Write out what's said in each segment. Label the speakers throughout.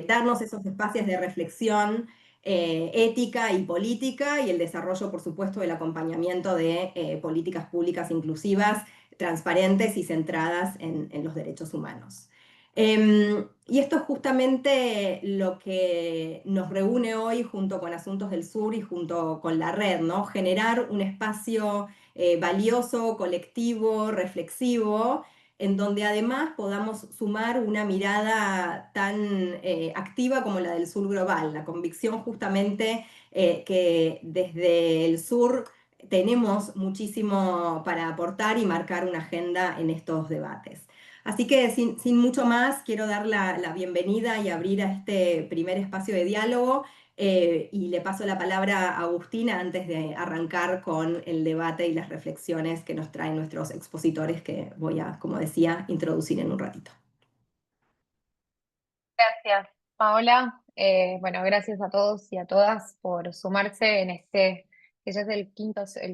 Speaker 1: darnos esos espacios de reflexión ética y política y el desarrollo, por supuesto, del acompañamiento de políticas públicas inclusivas, transparentes y centradas en los derechos humanos. Y esto es justamente lo que nos reúne hoy junto con Asuntos del Sur y junto con la red, ¿no? Generar un espacio valioso, colectivo, reflexivo, en donde además podamos sumar una mirada tan activa como la del sur global, la convicción justamente que desde el sur tenemos muchísimo para aportar y marcar una agenda en estos debates. Así que sin mucho más, quiero dar la bienvenida y abrir a este primer espacio de diálogo y le paso la palabra a Agustina antes de arrancar con el debate y las reflexiones que nos traen nuestros expositores que voy a, como decía, introducir en un ratito.
Speaker 2: Gracias, Paola. Bueno, gracias a todos y a todas por sumarse en este, que ya es el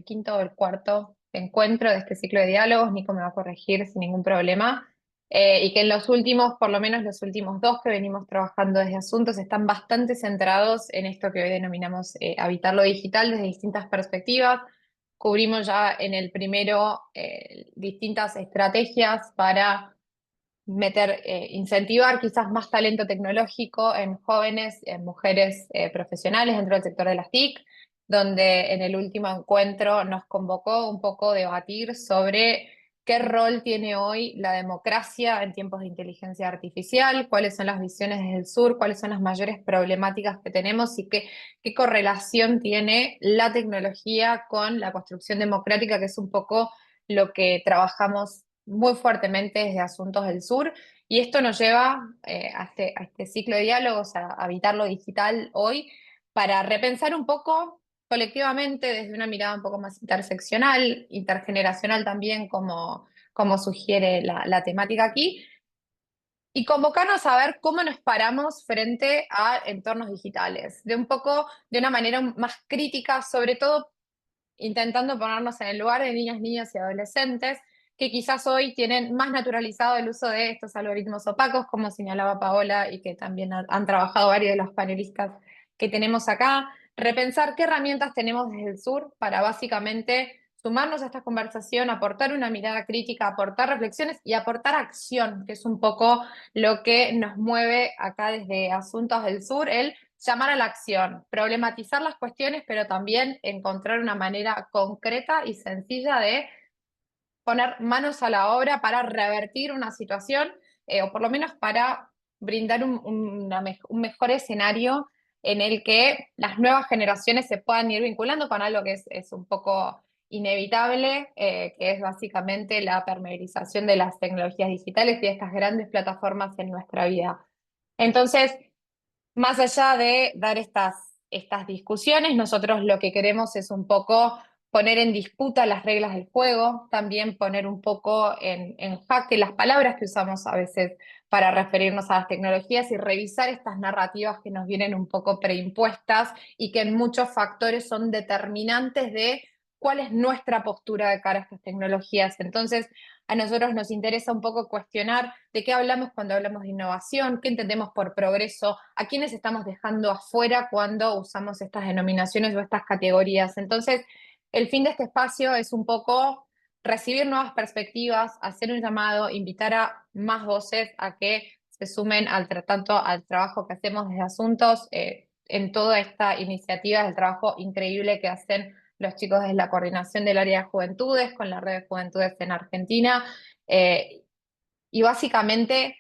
Speaker 2: quinto o el cuarto encuentro de este ciclo de diálogos. Nico me va a corregir sin ningún problema. Y que en los últimos, por lo menos los últimos dos que venimos trabajando desde Asuntos, están bastante centrados en esto que hoy denominamos habitar lo digital desde distintas perspectivas. Cubrimos ya en el primero distintas estrategias para incentivar quizás más talento tecnológico en jóvenes, en mujeres profesionales dentro del sector de las TIC, donde en el último encuentro nos convocó un poco a debatir sobre qué rol tiene hoy la democracia en tiempos de inteligencia artificial, cuáles son las visiones desde el sur, cuáles son las mayores problemáticas que tenemos y qué correlación tiene la tecnología con la construcción democrática, que es un poco lo que trabajamos muy fuertemente desde Asuntos del Sur, y esto nos lleva a este ciclo de diálogos, a habitar lo digital hoy, para repensar un poco colectivamente desde una mirada un poco más interseccional, intergeneracional también, como sugiere la temática aquí, y convocarnos a ver cómo nos paramos frente a entornos digitales, de un poco, de una manera más crítica, sobre todo intentando ponernos en el lugar de niñas, niños y adolescentes que quizás hoy tienen más naturalizado el uso de estos algoritmos opacos, como señalaba Paola, y que también han trabajado varios de los panelistas que tenemos acá. Repensar qué herramientas tenemos desde el sur para básicamente sumarnos a esta conversación, aportar una mirada crítica, aportar reflexiones y aportar acción, que es un poco lo que nos mueve acá desde Asuntos del Sur, el llamar a la acción, problematizar las cuestiones, pero también encontrar una manera concreta y sencilla de poner manos a la obra para revertir una situación, o por lo menos para brindar un mejor escenario en el que las nuevas generaciones se puedan ir vinculando con algo que es un poco inevitable, que es básicamente la permeabilización de las tecnologías digitales y de estas grandes plataformas en nuestra vida. Entonces, más allá de dar estas discusiones, nosotros lo que queremos es un poco poner en disputa las reglas del juego, también poner un poco en jaque las palabras que usamos a veces para referirnos a las tecnologías y revisar estas narrativas que nos vienen un poco preimpuestas y que en muchos factores son determinantes de cuál es nuestra postura de cara a estas tecnologías. Entonces, a nosotros nos interesa un poco cuestionar de qué hablamos cuando hablamos de innovación, qué entendemos por progreso, a quiénes estamos dejando afuera cuando usamos estas denominaciones o estas categorías. Entonces, el fin de este espacio es un poco recibir nuevas perspectivas, hacer un llamado, invitar a más voces a que se sumen tanto al trabajo que hacemos desde Asuntos, en toda esta iniciativa, el trabajo increíble que hacen los chicos de la coordinación del área de juventudes con la red de juventudes en Argentina, eh, y básicamente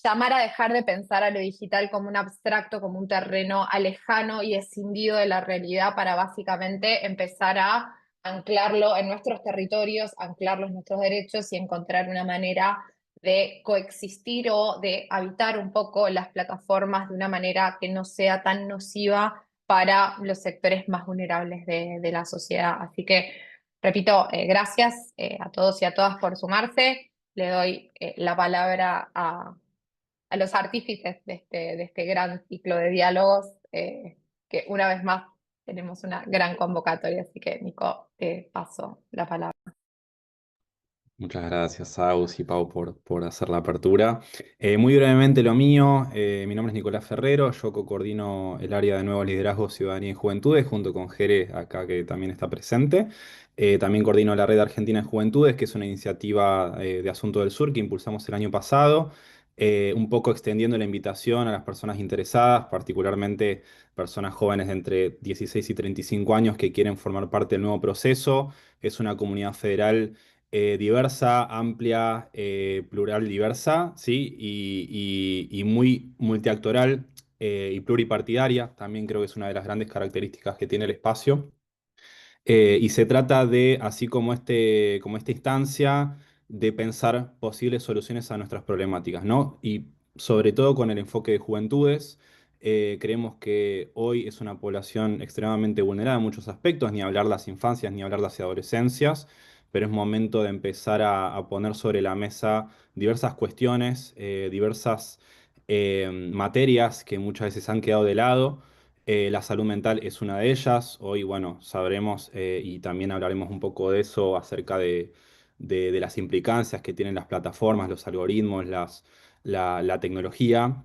Speaker 2: llamar a dejar de pensar a lo digital como un abstracto, como un terreno alejano y escindido de la realidad para básicamente empezar a anclarlo en nuestros territorios, anclarlo en nuestros derechos y encontrar una manera de coexistir o de habitar un poco las plataformas de una manera que no sea tan nociva para los sectores más vulnerables de la sociedad. Así que, repito, gracias a todos y a todas por sumarse. Le doy la palabra a los artífices de este gran ciclo de diálogos, que una vez más tenemos una gran convocatoria. Así que, Nico, te paso la palabra.
Speaker 3: Muchas gracias, Agus y Pau, por hacer la apertura. Muy brevemente lo mío, mi nombre es Nicolás Ferrero, yo coordino el área de nuevos liderazgos, ciudadanía y juventudes, junto con Jere, acá que también está presente. También coordino la Red Argentina de Juventudes, que es una iniciativa de Asunto del Sur que impulsamos el año pasado, un poco extendiendo la invitación a las personas interesadas, particularmente personas jóvenes de entre 16 y 35 años que quieren formar parte del nuevo proceso. Es una comunidad federal diversa, amplia, plural, diversa, ¿sí? Y muy multiactoral y pluripartidaria. También creo que es una de las grandes características que tiene el espacio. Y se trata de, así como esta instancia, de pensar posibles soluciones a nuestras problemáticas, ¿no? Y sobre todo con el enfoque de juventudes. Creemos que hoy es una población extremadamente vulnerada en muchos aspectos, ni hablar de las infancias, ni hablar de las adolescencias, pero es momento de empezar a poner sobre la mesa diversas cuestiones, diversas materias que muchas veces han quedado de lado. La salud mental es una de ellas. Hoy, bueno, sabremos y también hablaremos un poco de eso acerca de las implicancias que tienen las plataformas, los algoritmos, la tecnología.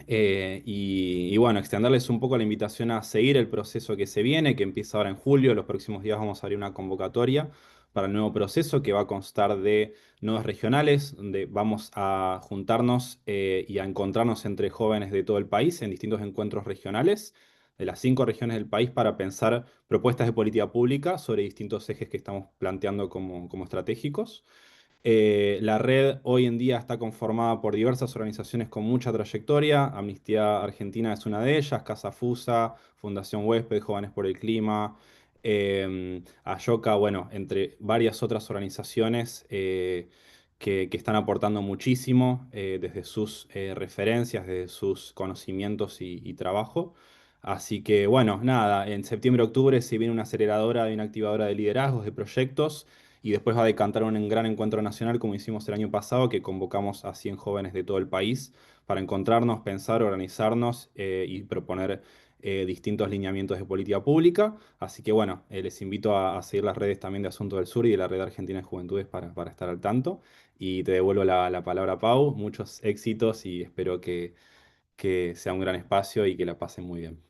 Speaker 3: Y bueno, extenderles un poco la invitación a seguir el proceso que se viene, que empieza ahora en julio. Los próximos días vamos a abrir una convocatoria para el nuevo proceso que va a constar de nodos regionales, donde vamos a juntarnos y a encontrarnos entre jóvenes de todo el país en distintos encuentros regionales de las 5 regiones del país para pensar propuestas de política pública sobre distintos ejes que estamos planteando como estratégicos. La red hoy en día está conformada por diversas organizaciones con mucha trayectoria. Amnistía Argentina es una de ellas, Casa Fusa, Fundación Huésped, Jóvenes por el Clima, Ayoca, bueno, entre varias otras organizaciones que están aportando muchísimo desde sus referencias, desde sus conocimientos y trabajo. Así que bueno, nada, en septiembre-octubre se viene una aceleradora y una activadora de liderazgos, de proyectos y después va a decantar un gran encuentro nacional como hicimos el año pasado, que convocamos a 100 jóvenes de todo el país para encontrarnos, pensar, organizarnos y proponer distintos lineamientos de política pública. Así que bueno, les invito a seguir las redes también de Asunto del Sur y de la Red Argentina de Juventudes para estar al tanto. Y te devuelvo la palabra, Pau. Muchos éxitos y espero que sea un gran espacio y que la pasen muy bien.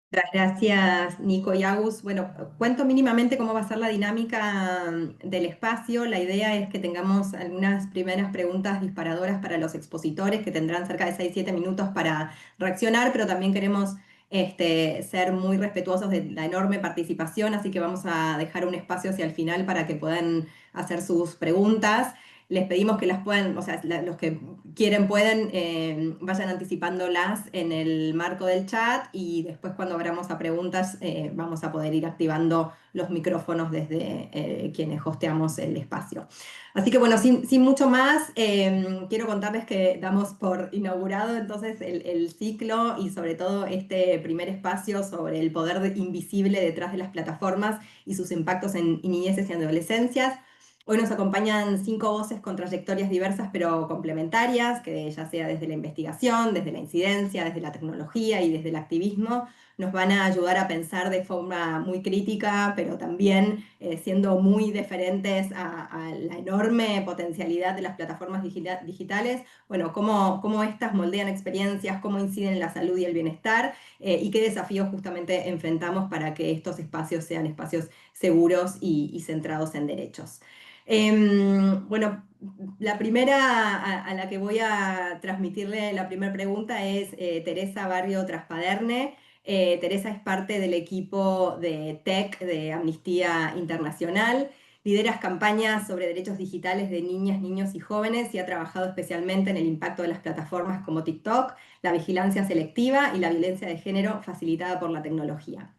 Speaker 1: Muchas gracias, Nico y Agus. Bueno, cuento mínimamente cómo va a ser la dinámica del espacio. La idea es que tengamos algunas primeras preguntas disparadoras para los expositores, que tendrán cerca de 6 7 minutos para reaccionar, pero también queremos ser muy respetuosos de la enorme participación, así que vamos a dejar un espacio hacia el final para que puedan hacer sus preguntas. Les pedimos que las puedan, o sea, los que quieren pueden, vayan anticipándolas en el marco del chat y después cuando abramos a preguntas vamos a poder ir activando los micrófonos desde quienes hosteamos el espacio. Así que bueno, sin mucho más, quiero contarles que damos por inaugurado entonces el ciclo y sobre todo este primer espacio sobre el poder invisible detrás de las plataformas y sus impactos en niñeces y adolescencias. Hoy nos acompañan 5 voces con trayectorias diversas pero complementarias, que ya sea desde la investigación, desde la incidencia, desde la tecnología y desde el activismo, nos van a ayudar a pensar de forma muy crítica, pero también siendo muy deferentes a la enorme potencialidad de las plataformas digitales, bueno, cómo estas moldean experiencias, cómo inciden en la salud y el bienestar, y qué desafíos justamente enfrentamos para que estos espacios sean espacios seguros y centrados en derechos. Bueno, la primera a la que voy a transmitirle la primera pregunta es Teresa Barrio Traspaderne. Teresa es parte del equipo de TEC de Amnistía Internacional. Lidera campañas sobre derechos digitales de niñas, niños y jóvenes y ha trabajado especialmente en el impacto de las plataformas como TikTok, la vigilancia selectiva y la violencia de género facilitada por la tecnología.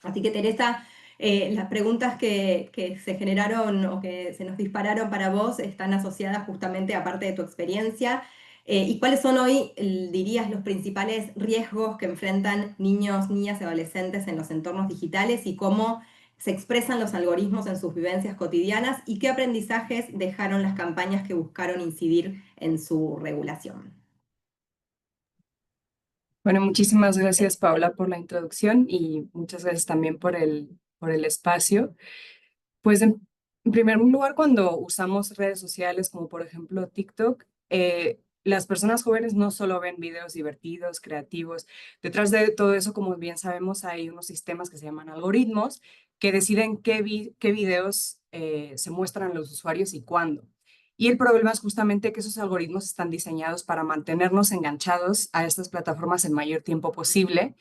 Speaker 1: Así que Teresa, las preguntas que se generaron o que se nos dispararon para vos están asociadas justamente a parte de tu experiencia. ¿Y cuáles son hoy, dirías, los principales riesgos que enfrentan niños, niñas y adolescentes en los entornos digitales y cómo se expresan los algoritmos en sus vivencias cotidianas y qué aprendizajes dejaron las campañas que buscaron incidir en su regulación?
Speaker 4: Bueno, muchísimas gracias, Paula, por la introducción y muchas gracias también por el espacio. Pues En primer lugar, cuando usamos redes sociales como por ejemplo TikTok, las personas jóvenes no solo ven videos divertidos, creativos. Detrás de todo eso, como bien sabemos, hay unos sistemas que se llaman algoritmos que deciden qué videos se muestran a los usuarios y cuándo. Y el problema es justamente que esos algoritmos están diseñados para mantenernos enganchados a estas plataformas el mayor tiempo posible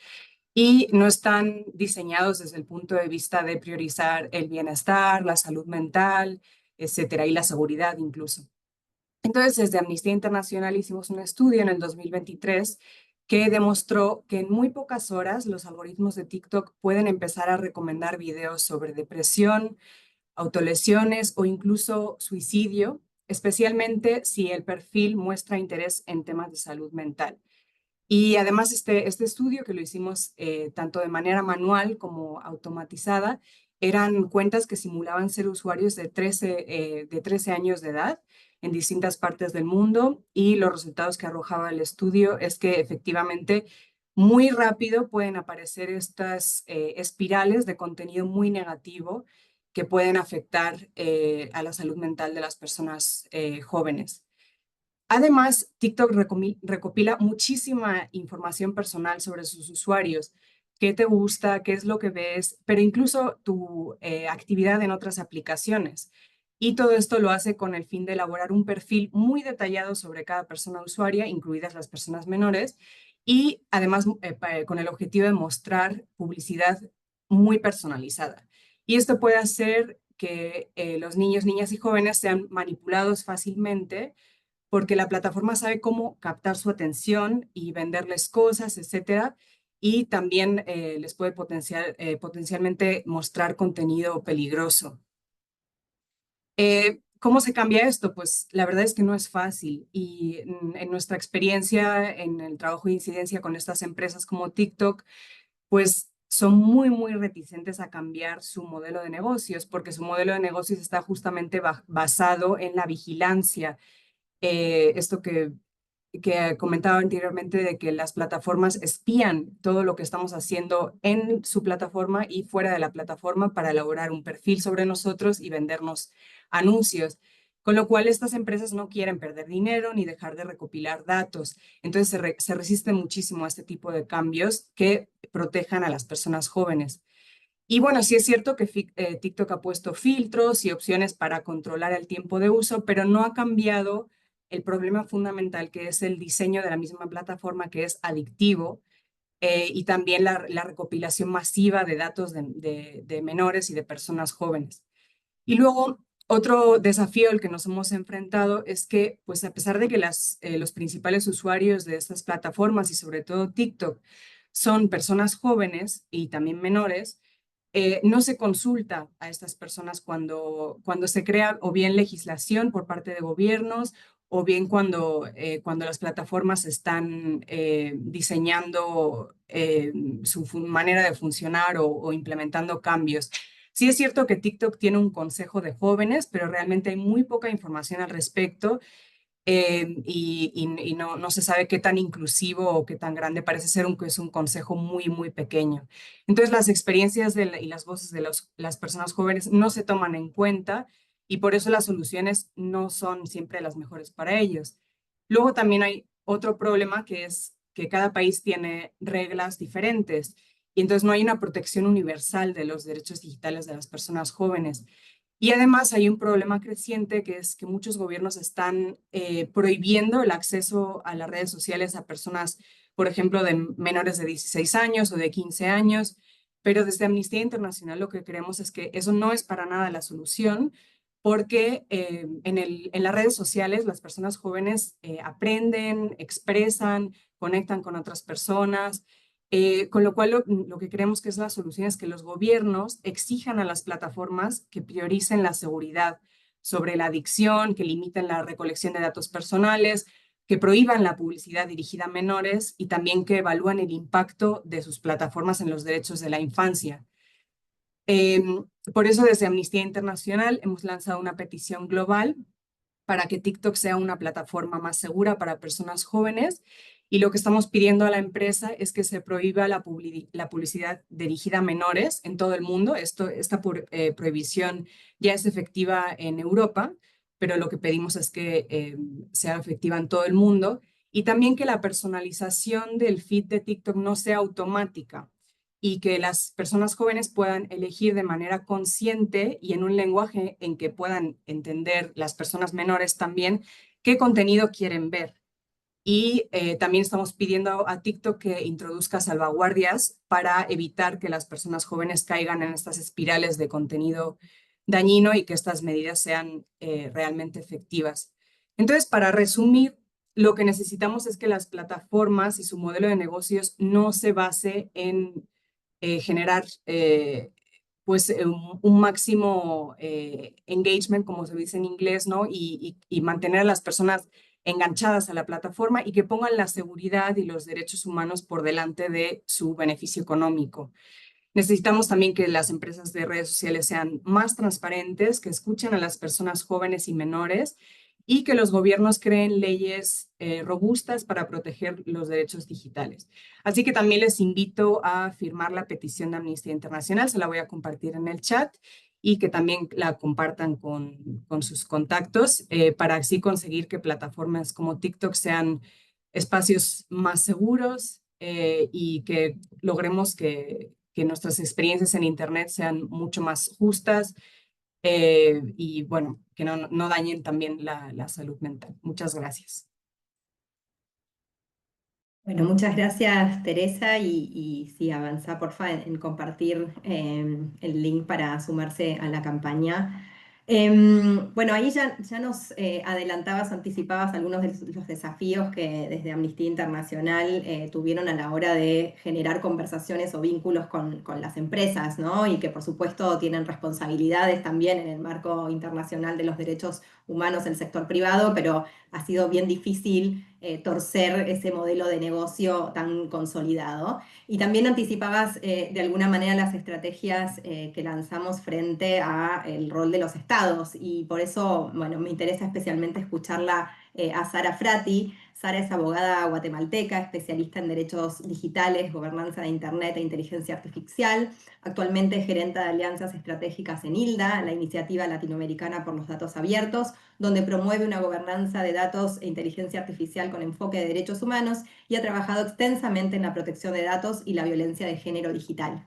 Speaker 4: y no están diseñados desde el punto de vista de priorizar el bienestar, la salud mental, etcétera, y la seguridad incluso. Entonces, desde Amnistía Internacional hicimos un estudio en el 2023 que demostró que en muy pocas horas los algoritmos de TikTok pueden empezar a recomendar videos sobre depresión, autolesiones o incluso suicidio, especialmente si el perfil muestra interés en temas de salud mental. Y además este estudio que lo hicimos tanto de manera manual como automatizada, eran cuentas que simulaban ser usuarios de 13 años de edad en distintas partes del mundo y los resultados que arrojaba el estudio es que efectivamente muy rápido pueden aparecer estas espirales de contenido muy negativo que pueden afectar a la salud mental de las personas jóvenes. Además, TikTok recopila muchísima información personal sobre sus usuarios, qué te gusta, qué es lo que ves, pero incluso tu actividad en otras aplicaciones. Y todo esto lo hace con el fin de elaborar un perfil muy detallado sobre cada persona usuaria, incluidas las personas menores, y además con el objetivo de mostrar publicidad muy personalizada. Y esto puede hacer que los niños, niñas y jóvenes sean manipulados fácilmente porque la plataforma sabe cómo captar su atención y venderles cosas, etcétera, y también les puede potencialmente mostrar contenido peligroso. ¿Cómo se cambia esto? Pues la verdad es que no es fácil y en nuestra experiencia en el trabajo de incidencia con estas empresas como TikTok, pues son muy reticentes a cambiar su modelo de negocios porque su modelo de negocios está justamente basado en la vigilancia, esto que comentaba anteriormente de que las plataformas espían todo lo que estamos haciendo en su plataforma y fuera de la plataforma para elaborar un perfil sobre nosotros y vendernos anuncios. Con lo cual, estas empresas no quieren perder dinero ni dejar de recopilar datos. Entonces, se resiste muchísimo a este tipo de cambios que protejan a las personas jóvenes. Y bueno, sí es cierto que TikTok ha puesto filtros y opciones para controlar el tiempo de uso, pero no ha cambiado el problema fundamental que es el diseño de la misma plataforma que es adictivo y también la recopilación masiva de datos de menores y de personas jóvenes. Y luego, otro desafío al que nos hemos enfrentado es que, pues a pesar de que los principales usuarios de estas plataformas y sobre todo TikTok son personas jóvenes y también menores, no se consulta a estas personas cuando se crea o bien legislación por parte de gobiernos o bien cuando las plataformas están diseñando su manera de funcionar o implementando cambios. Sí es cierto que TikTok tiene un consejo de jóvenes, pero realmente hay muy poca información al respecto y no se sabe qué tan inclusivo o qué tan grande parece ser, aunque es un consejo muy pequeño. Entonces, las experiencias y las voces de las personas jóvenes no se toman en cuenta y por eso las soluciones no son siempre las mejores para ellos. Luego también hay otro problema que es que cada país tiene reglas diferentes y entonces no hay una protección universal de los derechos digitales de las personas jóvenes. Y además hay un problema creciente que es que muchos gobiernos están prohibiendo el acceso a las redes sociales a personas, por ejemplo, de menores de 16 años o de 15 años, pero desde Amnistía Internacional lo que creemos es que eso no es para nada la solución, porque en las redes sociales las personas jóvenes aprenden, expresan, conectan con otras personas, con lo cual lo que creemos que es la solución es que los gobiernos exijan a las plataformas que prioricen la seguridad sobre la adicción, que limiten la recolección de datos personales, que prohíban la publicidad dirigida a menores y también que evalúen el impacto de sus plataformas en los derechos de la infancia. Por eso desde Amnistía Internacional hemos lanzado una petición global para que TikTok sea una plataforma más segura para personas jóvenes Y lo que estamos pidiendo a la empresa es que se prohíba la publicidad dirigida a menores en todo el mundo. Esta prohibición ya es efectiva en Europa, pero lo que pedimos es que sea efectiva en todo el mundo. Y también que la personalización del feed de TikTok no sea automática y que las personas jóvenes puedan elegir de manera consciente y en un lenguaje en que puedan entender las personas menores también qué contenido quieren ver. Y también estamos pidiendo a TikTok que introduzca salvaguardias para evitar que las personas jóvenes caigan en estas espirales de contenido dañino y que estas medidas sean realmente efectivas. Entonces, para resumir, lo que necesitamos es que las plataformas y su modelo de negocios no se base en generar pues un máximo engagement, como se dice en inglés, ¿no? Y mantener a las personas enganchadas a la plataforma y que pongan la seguridad y los derechos humanos por delante de su beneficio económico. Necesitamos también que las empresas de redes sociales sean más transparentes, que escuchen a las personas jóvenes y menores y que los gobiernos creen leyes robustas para proteger los derechos digitales. Así que también les invito a firmar la petición de Amnistía Internacional, se la voy a compartir en el chat y que también la compartan con sus contactos para así conseguir que plataformas como TikTok sean espacios más seguros y que logremos que nuestras experiencias en Internet sean mucho más justas y bueno, que no dañen también la salud mental. Muchas gracias.
Speaker 1: Bueno, muchas gracias, Teresa, y sí, avanza, porfa, en compartir el link para sumarse a la campaña. Bueno, ahí ya nos adelantabas, anticipabas algunos de los desafíos que desde Amnistía Internacional tuvieron a la hora de generar conversaciones o vínculos con las empresas, ¿no? Y que por supuesto tienen responsabilidades también en el marco internacional de los derechos humanos del sector privado, pero ha sido bien difícil torcer ese modelo de negocio tan consolidado. Y también anticipabas de alguna manera las estrategias que lanzamos frente al rol de los estados y por eso, bueno, me interesa especialmente escucharla a Sara Frati. Sara es abogada guatemalteca, especialista en derechos digitales, gobernanza de Internet e inteligencia artificial. Actualmente es gerente de alianzas estratégicas en ILDA, la Iniciativa Latinoamericana por los Datos Abiertos, donde promueve una gobernanza de datos e inteligencia artificial con enfoque de derechos humanos y ha trabajado extensamente en la protección de datos y la violencia de género digital.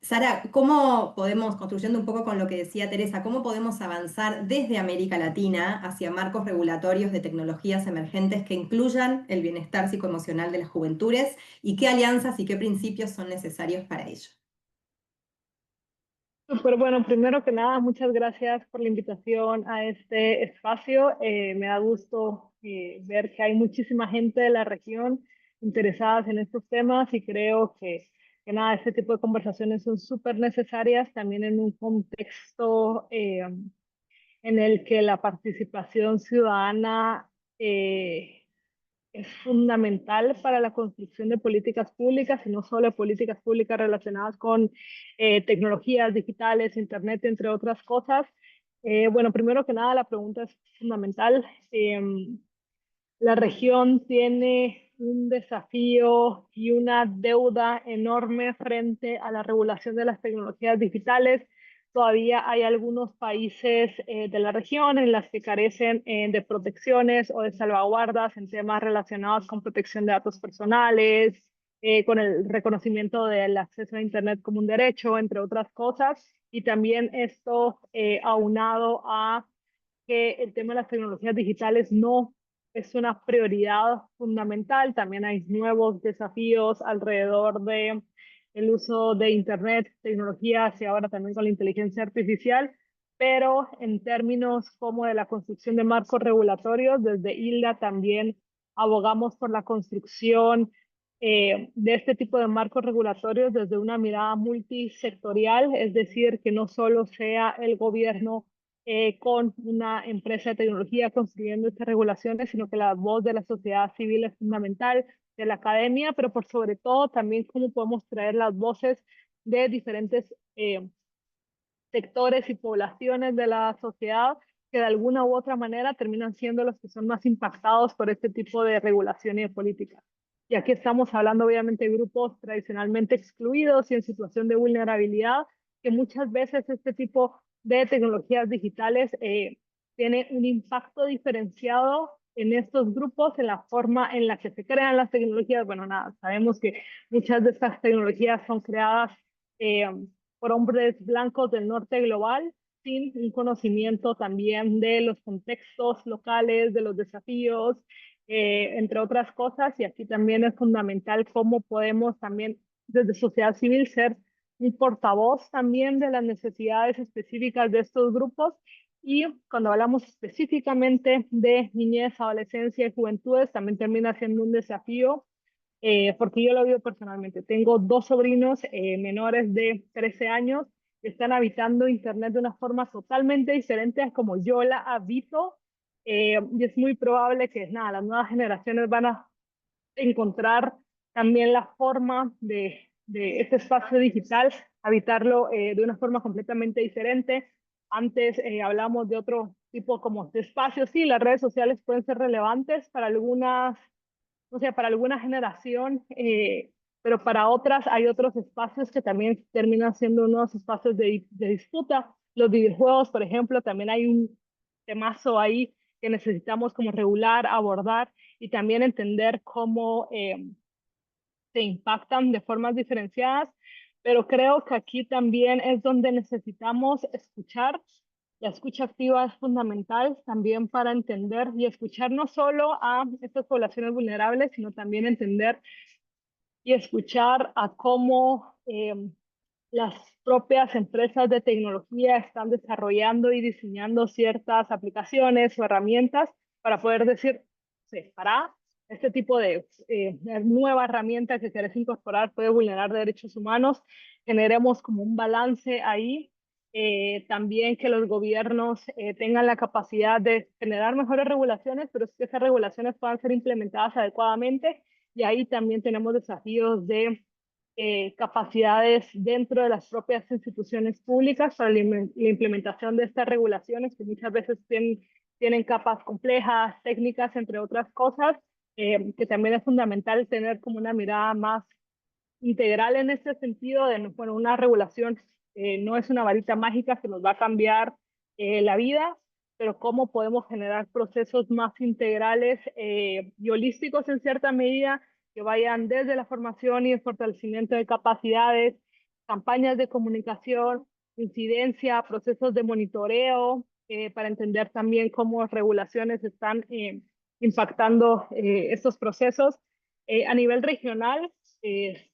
Speaker 1: Sara, ¿cómo podemos, construyendo un poco con lo que decía Teresa, cómo podemos avanzar desde América Latina hacia marcos regulatorios de tecnologías emergentes que incluyan el bienestar psicoemocional de las juventudes y qué alianzas y qué principios son necesarios para ello?
Speaker 5: Pero bueno, primero que nada, muchas gracias por la invitación a este espacio. Me da gusto ver que hay muchísima gente de la región interesadas en estos temas y creo que nada, este tipo de conversaciones son súper necesarias también en un contexto en el que la participación ciudadana es fundamental para la construcción de políticas públicas y no solo políticas públicas relacionadas con tecnologías digitales, Internet, entre otras cosas. Bueno, primero que nada, la pregunta es fundamental. La región tiene un desafío y una deuda enorme frente a la regulación de las tecnologías digitales. Todavía hay algunos países de la región en las que carecen de protecciones o de salvaguardas en temas relacionados con protección de datos personales, con el reconocimiento del acceso a Internet como un derecho, entre otras cosas. Y también esto aunado a que el tema de las tecnologías digitales no es una prioridad fundamental. También hay nuevos desafíos alrededor de el uso de Internet, tecnologías y ahora también con la inteligencia artificial, pero en términos como de la construcción de marcos regulatorios, desde ILDA también abogamos por la construcción de este tipo de marcos regulatorios desde una mirada multisectorial, es decir, que no solo sea el gobierno con una empresa de tecnología construyendo estas regulaciones, sino que la voz de la sociedad civil es fundamental, de la academia, pero por sobre todo también cómo podemos traer las voces de diferentes sectores y poblaciones de la sociedad que de alguna u otra manera terminan siendo los que son más impactados por este tipo de regulación y de política. Y aquí estamos hablando obviamente de grupos tradicionalmente excluidos y en situación de vulnerabilidad, que muchas veces este tipo de tecnologías digitales tiene un impacto diferenciado en estos grupos, en la forma en la que se crean las tecnologías. Bueno, nada, sabemos que muchas de estas tecnologías son creadas eh, por hombres blancos del norte global, sin un conocimiento también de los contextos locales, de los desafíos, entre otras cosas. Y aquí también es fundamental cómo podemos también desde sociedad civil ser un portavoz también de las necesidades específicas de estos grupos. Y cuando hablamos específicamente de niñez, adolescencia y juventudes, también termina siendo un desafío, porque yo lo vivo personalmente. Tengo dos sobrinos menores de 13 años que están habitando Internet de una forma totalmente diferente a como yo la habito, y es muy probable que nada, las nuevas generaciones van a encontrar también la forma de este espacio digital, habitarlo de una forma completamente diferente. Antes hablamos de otro tipo como de espacios. Sí, las redes sociales pueden ser relevantes para algunas, o sea, para alguna generación, pero para otras hay otros espacios que también terminan siendo unos espacios de disputa. Los videojuegos, por ejemplo, también hay un temazo ahí que necesitamos como regular, abordar y también entender cómo se impactan de formas diferenciadas, pero creo que aquí también es donde necesitamos escuchar. La escucha activa es fundamental también para entender y escuchar no solo a estas poblaciones vulnerables, sino también entender y escuchar a cómo las propias empresas de tecnología están desarrollando y diseñando ciertas aplicaciones o herramientas para poder decir, sí, para este tipo de nueva herramienta que querés incorporar puede vulnerar derechos humanos, generemos como un balance ahí. También que los gobiernos tengan la capacidad de generar mejores regulaciones, pero es que esas regulaciones puedan ser implementadas adecuadamente. Y ahí también tenemos desafíos de capacidades dentro de las propias instituciones públicas para la implementación de estas regulaciones que muchas veces tienen capas complejas, técnicas, entre otras cosas, que también es fundamental tener como una mirada más integral en ese sentido de, bueno, una regulación no es una varita mágica que nos va a cambiar la vida, pero cómo podemos generar procesos más integrales y holísticos en cierta medida que vayan desde la formación y el fortalecimiento de capacidades, campañas de comunicación, incidencia, procesos de monitoreo, para entender también cómo regulaciones están impactando estos procesos. A nivel regional,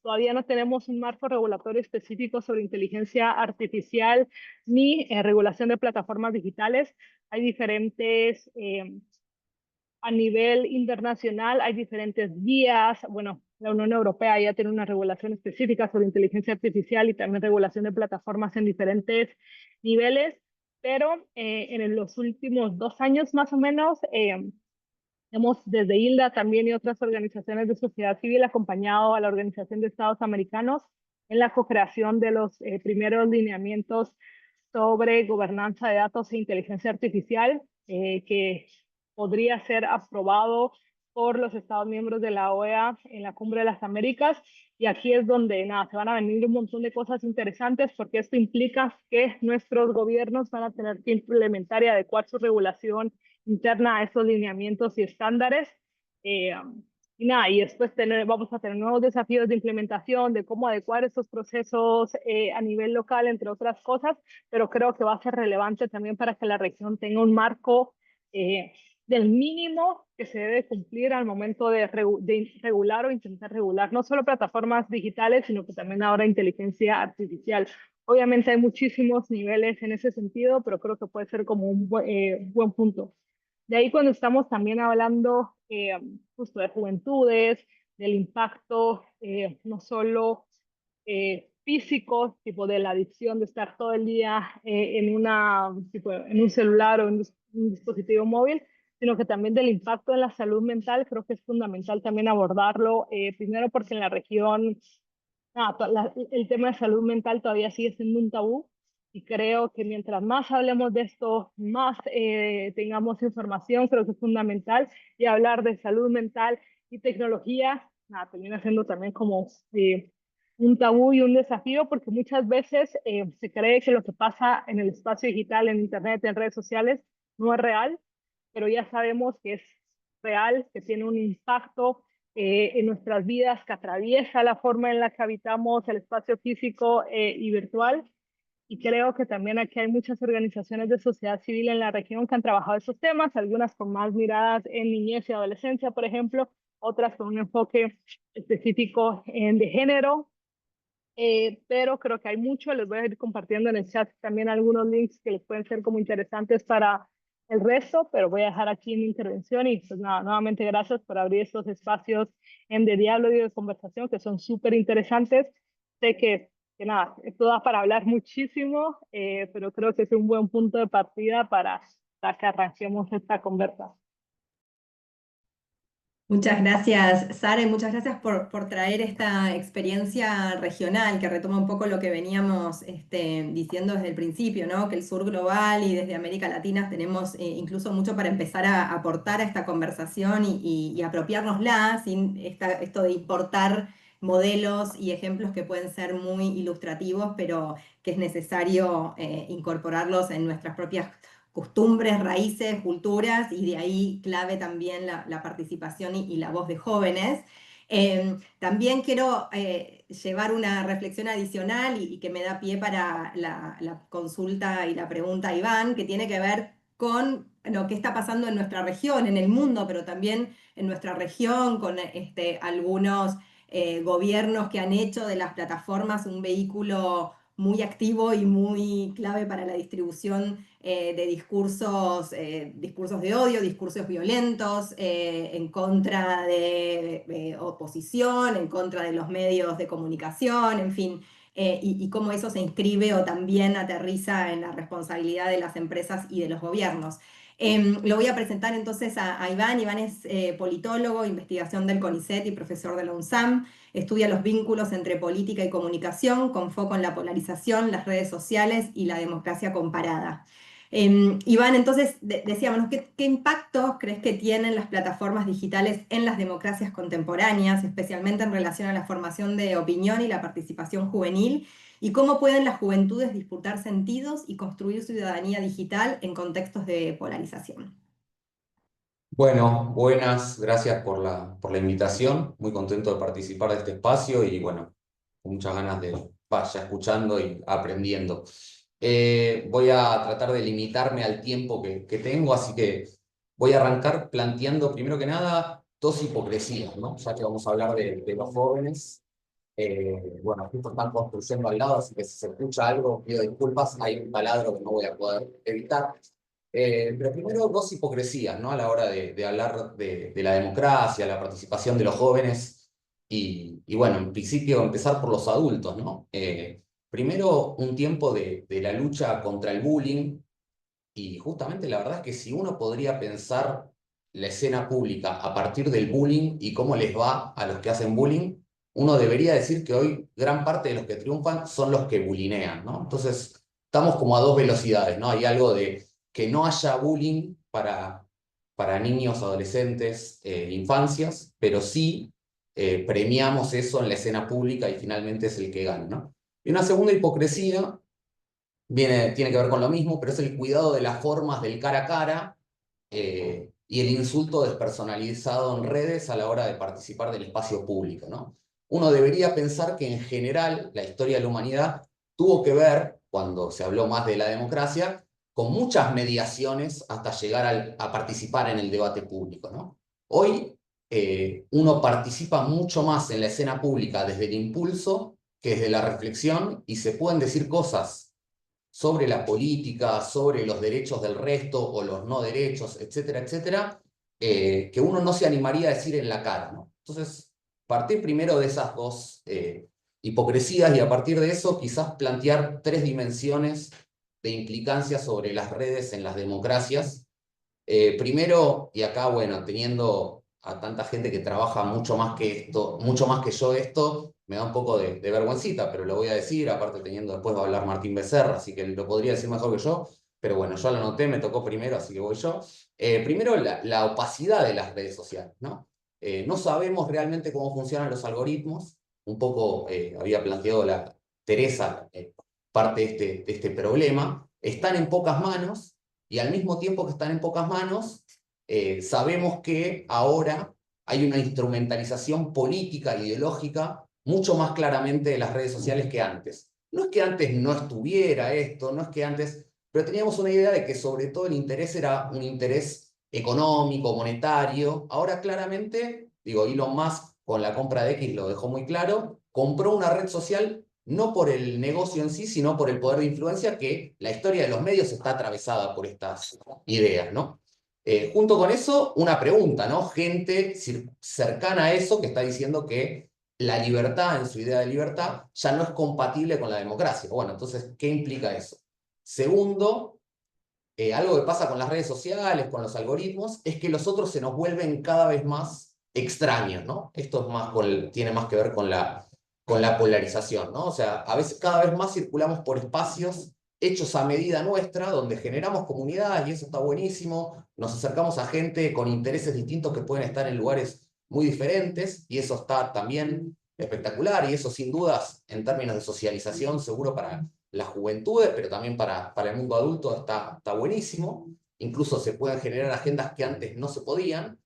Speaker 5: todavía no tenemos un marco regulatorio específico sobre inteligencia artificial ni regulación de plataformas digitales. Hay diferentes, a nivel internacional, hay diferentes guías. Bueno, la Unión Europea ya tiene una regulación específica sobre inteligencia artificial y también regulación de plataformas en diferentes niveles, pero en los últimos 2 años más o menos, hemos desde ILDA también y otras organizaciones de sociedad civil acompañado a la Organización de Estados Americanos en la co-creación de los primeros lineamientos sobre gobernanza de datos e inteligencia artificial, que podría ser aprobado por los Estados miembros de la OEA en la Cumbre de las Américas. Y aquí es donde nada, se van a venir un montón de cosas interesantes porque esto implica que nuestros gobiernos van a tener que implementar y adecuar su regulación interna a esos lineamientos y estándares. Eh, y nada, y después vamos a tener nuevos desafíos de implementación, de cómo adecuar estos procesos a nivel local, entre otras cosas, pero creo que va a ser relevante también para que la región tenga un marco del mínimo que se debe cumplir al momento de regular o intentar regular, no solo plataformas digitales, sino que también ahora inteligencia artificial. Obviamente hay muchísimos niveles en ese sentido, pero creo que puede ser como un buen punto. De ahí cuando estamos también hablando justo de juventudes, del impacto no solo físico, tipo de la adicción de estar todo el día en un celular o en un dispositivo móvil, sino que también del impacto en la salud mental. Creo que es fundamental también abordarlo, primero porque en la región el tema de salud mental todavía sigue siendo un tabú. Y creo que mientras más hablemos de esto, más tengamos información, creo que es fundamental. Y hablar de salud mental y tecnología nada, termina siendo también como un tabú y un desafío, porque muchas veces se cree que lo que pasa en el espacio digital, en Internet, en redes sociales, no es real, pero ya sabemos que es real, que tiene un impacto en nuestras vidas, que atraviesa la forma en la que habitamos el espacio físico y virtual. Y creo que también aquí hay muchas organizaciones de sociedad civil en la región que han trabajado esos temas, algunas con más miradas en niñez y adolescencia, por ejemplo, otras con un enfoque específico en de género, pero creo que hay mucho. Les voy a ir compartiendo en el chat también algunos links que les pueden ser como interesantes para el resto, pero voy a dejar aquí mi intervención y pues nada, nuevamente gracias por abrir estos espacios de diálogo y de conversación que son súper interesantes. Sé que nada, esto da para hablar muchísimo, pero creo que es un buen punto de partida para que arranquemos esta conversación.
Speaker 1: Muchas gracias, Sara, y muchas gracias por traer esta experiencia regional que retoma un poco lo que veníamos diciendo desde el principio, ¿no? Que el sur global y desde América Latina tenemos incluso mucho para empezar a aportar a esta conversación y apropiárnosla sin esto de importar modelos y ejemplos que pueden ser muy ilustrativos, pero que es necesario incorporarlos en nuestras propias costumbres, raíces, culturas, y de ahí clave también la participación y la voz de jóvenes. También quiero llevar una reflexión adicional y que me da pie para la consulta y la pregunta a Iván, que tiene que ver con lo que está pasando en nuestra región, en el mundo, pero también en nuestra región, con algunos gobiernos que han hecho de las plataformas un vehículo muy activo y muy clave para la distribución de discursos de odio, discursos violentos, en contra de oposición, en contra de los medios de comunicación, en fin, y cómo eso se inscribe o también aterriza en la responsabilidad de las empresas y de los gobiernos. Lo voy a presentar entonces a Iván. Iván es politólogo, investigación del CONICET y profesor de la UNSAM. Estudia los vínculos entre política y comunicación con foco en la polarización, las redes sociales y la democracia comparada. Iván, entonces decíamos, ¿no? ¿Qué impactos crees que tienen las plataformas digitales en las democracias contemporáneas, especialmente en relación a la formación de opinión y la participación juvenil? ¿Y cómo pueden las juventudes disputar sentidos y construir ciudadanía digital en contextos de polarización?
Speaker 6: Bueno, buenas, gracias por la invitación. Muy contento de participar de este espacio y bueno, con muchas ganas de vaya escuchando y aprendiendo. Voy a tratar de limitarme al tiempo que tengo, así que voy a arrancar planteando primero que nada dos hipocresías, ¿no? Ya que vamos a hablar de los jóvenes. Bueno, justo están construyendo al lado, así que si se escucha algo, pido disculpas, hay un taladro que no voy a poder evitar. Pero primero dos hipocresías, ¿no? A la hora de hablar de la democracia, la participación de los jóvenes y bueno, en principio empezar por los adultos, ¿no? Primero un tiempo de la lucha contra el bullying y justamente la verdad es que si uno podría pensar la escena pública a partir del bullying y cómo les va a los que hacen bullying, uno debería decir que hoy gran parte de los que triunfan son los que bulinean, ¿no? Entonces estamos como a dos velocidades, ¿no? Hay algo de que no haya bullying para niños, adolescentes, infancias, pero sí premiamos eso en la escena pública y finalmente es el que gana, ¿no? Y una segunda hipocresía tiene que ver con lo mismo, pero es el cuidado de las formas del cara a cara y el insulto despersonalizado en redes a la hora de participar del espacio público, ¿no? Uno debería pensar que en general la historia de la humanidad tuvo que ver, cuando se habló más de la democracia, con muchas mediaciones hasta llegar a participar en el debate público, ¿no? Hoy uno participa mucho más en la escena pública desde el impulso que desde la reflexión y se pueden decir cosas sobre la política, sobre los derechos del resto o los no derechos, etcétera, etcétera, que uno no se animaría a decir en la cara, ¿no? Entonces, partir primero de esas dos hipocresías y a partir de eso quizás plantear tres dimensiones de implicancia sobre las redes en las democracias. Primero, y acá, bueno, teniendo a tanta gente que trabaja mucho más que esto, mucho más que yo esto, me da un poco de vergüencita, pero lo voy a decir, aparte teniendo después va a hablar Martín Becerra, así que lo podría decir mejor que yo, pero bueno, yo lo anoté, me tocó primero, así que voy yo. Primero, la opacidad de las redes sociales, ¿no? no sabemos realmente cómo funcionan los algoritmos. Un poco había planteado Teresa parte de este problema. Están en pocas manos y al mismo tiempo que están en pocas manos, sabemos que ahora hay una instrumentalización política, ideológica, mucho más claramente de las redes sociales que antes. No es que antes no estuviera esto, no es que antes, pero teníamos una idea de que sobre todo el interés era un interés económico, monetario. Ahora claramente, digo, Elon Musk con la compra de X lo dejó muy claro, compró una red social no por el negocio en sí, sino por el poder de influencia, que la historia de los medios está atravesada por estas ideas, ¿no? Junto con eso, una pregunta, ¿no? Gente cercana a eso que está diciendo que la libertad, en su idea de libertad, ya no es compatible con la democracia. Bueno, entonces, ¿qué implica eso? Segundo, algo que pasa con las redes sociales, con los algoritmos, es que los otros se nos vuelven cada vez más extraños, ¿no? Esto es más tiene más que ver con la polarización, ¿no? O sea, a veces cada vez más circulamos por espacios hechos a medida nuestra, donde generamos comunidades y eso está buenísimo, nos acercamos a gente con intereses distintos que pueden estar en lugares muy diferentes y eso está también espectacular y eso sin dudas en términos de socialización seguro para las juventudes, pero también para el mundo adulto está buenísimo. Incluso se pueden generar agendas que antes no se podían,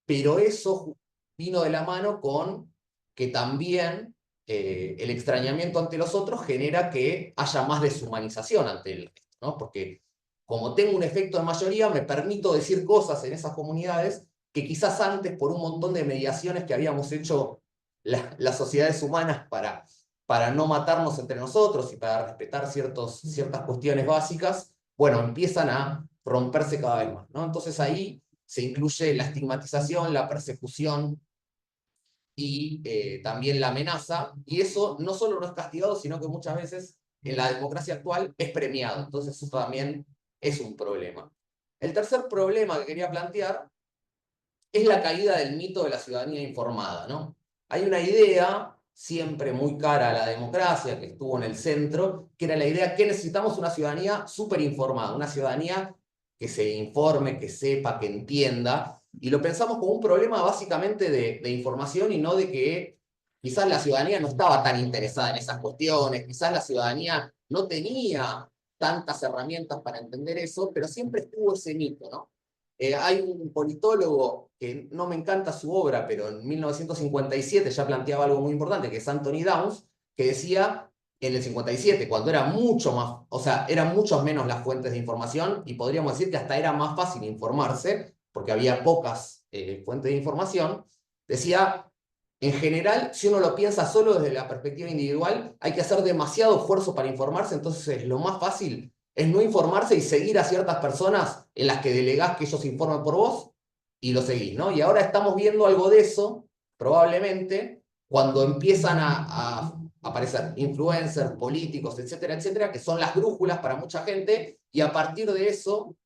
Speaker 6: pero eso vino de la mano con que también el extrañamiento ante los otros genera que haya más deshumanización ante el resto, ¿no? Porque como tengo un efecto de mayoría, me permito decir cosas en esas comunidades que quizás antes, por un montón de mediaciones que habíamos hecho las sociedades humanas para no matarnos entre nosotros y para respetar ciertas cuestiones básicas, bueno, empiezan a romperse cada vez más, ¿no? Entonces ahí se incluye la estigmatización, la persecución y también la amenaza, y eso no solo no es castigado, sino que muchas veces en la democracia actual es premiado, entonces eso también es un problema. El tercer problema que quería plantear es la caída del mito de la ciudadanía informada, ¿no? Hay una idea siempre muy cara a la democracia, que estuvo en el centro, que era la idea que necesitamos una ciudadanía súper informada, una ciudadanía que se informe, que sepa, que entienda, y lo pensamos como un problema básicamente de información y no de que quizás la ciudadanía no estaba tan interesada en esas cuestiones, quizás la ciudadanía no tenía tantas herramientas para entender eso, pero siempre estuvo ese mito, ¿no? Hay un politólogo que no me encanta su obra, pero en 1957 ya planteaba algo muy importante, que es Anthony Downs, que decía en el 57, cuando era mucho más, o sea, eran muchos menos las fuentes de información, y podríamos decir que hasta era más fácil informarse, porque había pocas fuentes de información, decía, en general, si uno lo piensa solo desde la perspectiva individual, hay que hacer demasiado esfuerzo para informarse, entonces lo más fácil es no informarse y seguir a ciertas personas en las que delegás que ellos informen por vos y lo seguís, ¿no? Y ahora estamos viendo algo de eso, probablemente, cuando empiezan a aparecer influencers, políticos, etcétera, etcétera, que son las brújulas para mucha gente, y a partir de eso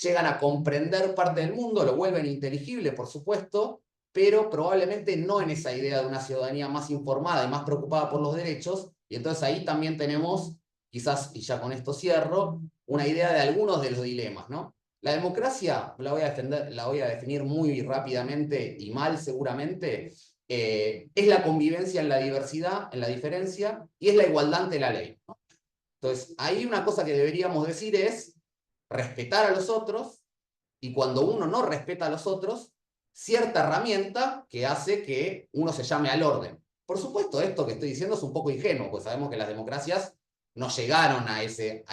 Speaker 6: llegan a comprender parte del mundo, lo vuelven inteligible, por supuesto, pero probablemente no en esa idea de una ciudadanía más informada y más preocupada por los derechos, y entonces ahí también tenemos, quizás, y ya con esto cierro, una idea de algunos de los dilemas, ¿no? La democracia, la voy a definir muy rápidamente y mal seguramente, es la convivencia en la diversidad, en la diferencia, y es la igualdad ante la ley, ¿no? Entonces, ahí una cosa que deberíamos decir es respetar a los otros, y cuando uno no respeta a los otros, cierta herramienta que hace que uno se llame al orden. Por supuesto, esto que estoy diciendo es un poco ingenuo, pues sabemos que las democracias no llegaron a ese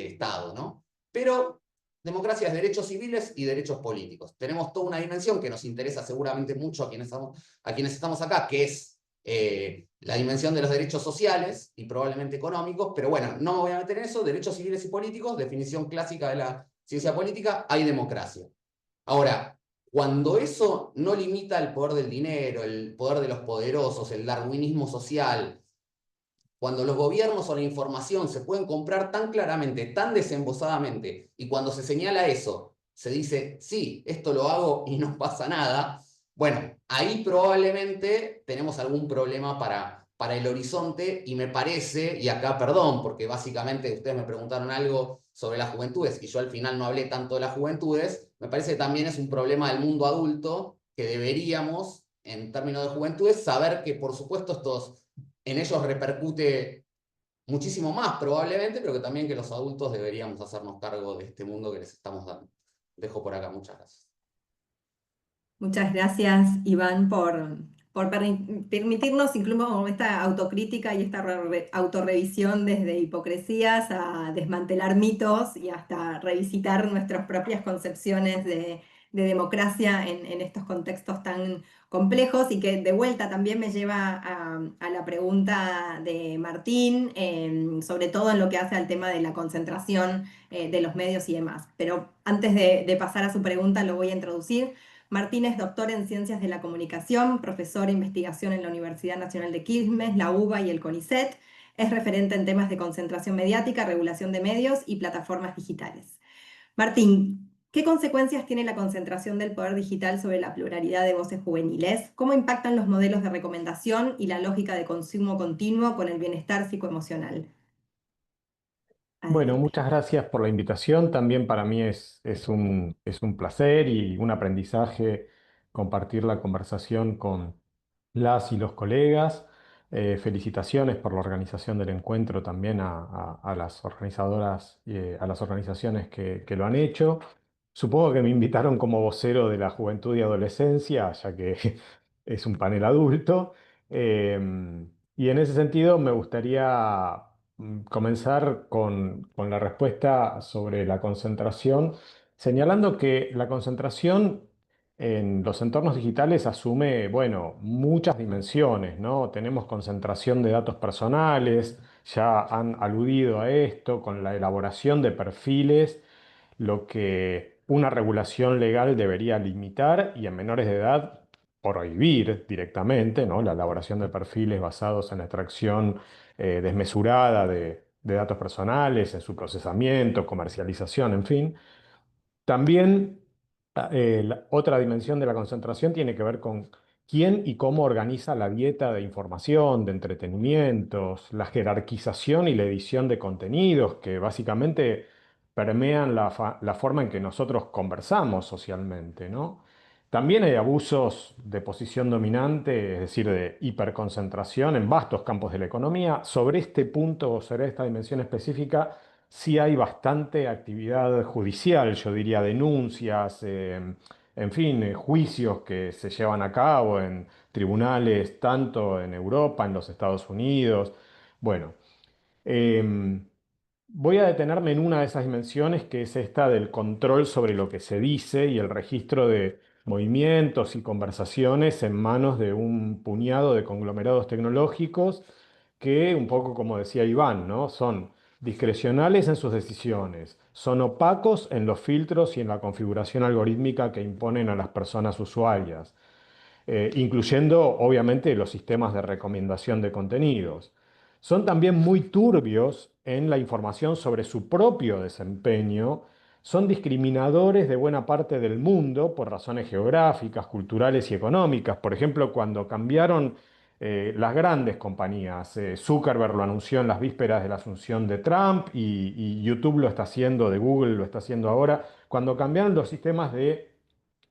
Speaker 6: estado, ¿no? Pero democracia es derechos civiles y derechos políticos. Tenemos toda una dimensión que nos interesa seguramente mucho a quienes estamos acá, que es la dimensión de los derechos sociales y probablemente económicos, pero bueno, no me voy a meter en eso. Derechos civiles y políticos, definición clásica de la ciencia política, hay democracia. Ahora, cuando eso no limita el poder del dinero, el poder de los poderosos, el darwinismo social, cuando los gobiernos o la información se pueden comprar tan claramente, tan desembosadamente, y cuando se señala eso, se dice, sí, esto lo hago y no pasa nada, bueno, ahí probablemente tenemos algún problema para el horizonte, y me parece, y acá perdón, porque básicamente ustedes me preguntaron algo sobre las juventudes, y yo al final no hablé tanto de las juventudes, me parece que también es un problema del mundo adulto, que deberíamos, en términos de juventudes, saber que, por supuesto, en ellos repercute muchísimo más probablemente, pero que también que los adultos deberíamos hacernos cargo de este mundo que les estamos dando. Dejo por acá, muchas gracias.
Speaker 1: Muchas gracias, Iván, por permitirnos incluso esta autocrítica y esta autorrevisión desde hipocresías a desmantelar mitos y hasta revisitar nuestras propias concepciones de democracia en estos contextos tan complejos y que de vuelta también me lleva a la pregunta de Martín, sobre todo en lo que hace al tema de la concentración de los medios y demás. Pero antes de pasar a su pregunta, lo voy a introducir. Martín es doctor en Ciencias de la Comunicación, profesor de investigación en la Universidad Nacional de Quilmes, la UBA y el CONICET. Es referente en temas de concentración mediática, regulación de medios y plataformas digitales. Martín, ¿qué consecuencias tiene la concentración del poder digital sobre la pluralidad de voces juveniles? ¿Cómo impactan los modelos de recomendación y la lógica de consumo continuo con el bienestar psicoemocional?
Speaker 7: Bueno,
Speaker 1: Adelante.
Speaker 7: muchas gracias por la invitación. También para mí es un placer y un aprendizaje compartir la conversación con las y los colegas. Felicitaciones por la organización del encuentro también a las organizadoras y a las organizaciones que lo han hecho. Supongo que me invitaron como vocero de la juventud y adolescencia, ya que es un panel adulto. Y en ese sentido me gustaría comenzar con la respuesta sobre la concentración, señalando que la concentración en los entornos digitales asume, bueno, muchas dimensiones, ¿no? Tenemos concentración de datos personales, ya han aludido a esto, con la elaboración de perfiles, lo que una regulación legal debería limitar y en menores de edad prohibir directamente, ¿no? La elaboración de perfiles basados en la extracción desmesurada de datos personales, en su procesamiento, comercialización, en fin. También la otra dimensión de la concentración tiene que ver con quién y cómo organiza la dieta de información, de entretenimientos, la jerarquización y la edición de contenidos que básicamente permean la forma en que nosotros conversamos socialmente, ¿no? También hay abusos de posición dominante, es decir, de hiperconcentración en vastos campos de la economía. Sobre este punto, sobre esta dimensión específica, sí hay bastante actividad judicial, yo diría denuncias, en fin, juicios que se llevan a cabo en tribunales tanto en Europa, en los Estados Unidos. Bueno, em, voy a detenerme en una de esas dimensiones, que es esta del control sobre lo que se dice y el registro de movimientos y conversaciones en manos de un puñado de conglomerados tecnológicos que, un poco como decía Iván, ¿no? Son discrecionales en sus decisiones, son opacos en los filtros y en la configuración algorítmica que imponen a las personas usuarias, incluyendo obviamente los sistemas de recomendación de contenidos. Son también muy turbios en la información sobre su propio desempeño, son discriminadores de buena parte del mundo por razones geográficas, culturales y económicas. Por ejemplo, cuando cambiaron las grandes compañías, Zuckerberg lo anunció en las vísperas de la asunción de Trump y YouTube lo está haciendo, de Google lo está haciendo ahora, cuando cambiaron los sistemas de,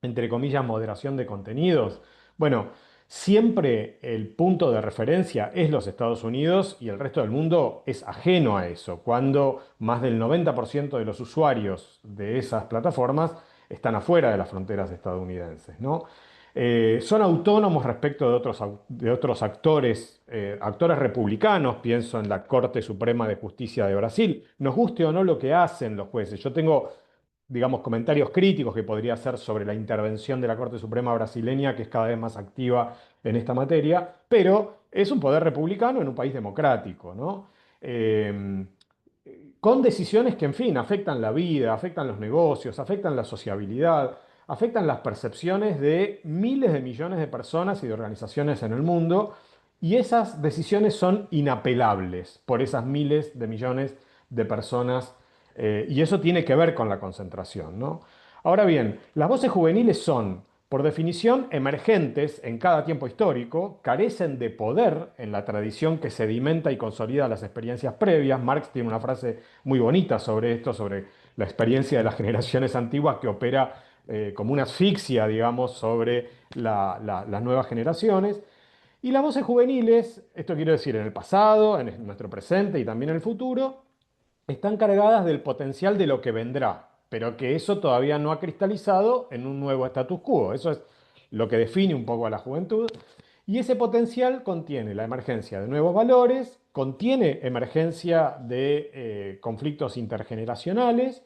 Speaker 7: entre comillas, moderación de contenidos. Bueno, siempre el punto de referencia es los Estados Unidos y el resto del mundo es ajeno a eso, cuando más del 90% de los usuarios de esas plataformas están afuera de las fronteras estadounidenses, ¿no? Son autónomos respecto de otros actores, actores republicanos, pienso en la Corte Suprema de Justicia de Brasil, nos guste o no lo que hacen los jueces. Yo tengo, digamos, comentarios críticos que podría hacer sobre la intervención de la Corte Suprema brasileña, que es cada vez más activa en esta materia, pero es un poder republicano en un país democrático, ¿no? Eh, con decisiones que, en fin, afectan la vida, afectan los negocios, afectan la sociabilidad, afectan las percepciones de miles de millones de personas y de organizaciones en el mundo, y esas decisiones son inapelables por esas miles de millones de personas, y eso tiene que ver con la concentración, ¿no? Ahora bien, las voces juveniles son, por definición, emergentes en cada tiempo histórico, carecen de poder en la tradición que sedimenta y consolida las experiencias previas. Marx tiene una frase muy bonita sobre esto, sobre la experiencia de las generaciones antiguas que opera como una asfixia, digamos, sobre las nuevas generaciones. Y las voces juveniles, esto quiero decir en el pasado, en nuestro presente y también en el futuro, están cargadas del potencial de lo que vendrá, pero que eso todavía no ha cristalizado en un nuevo status quo. Eso es lo que define un poco a la juventud. Y ese potencial contiene la emergencia de nuevos valores, contiene emergencia de conflictos intergeneracionales,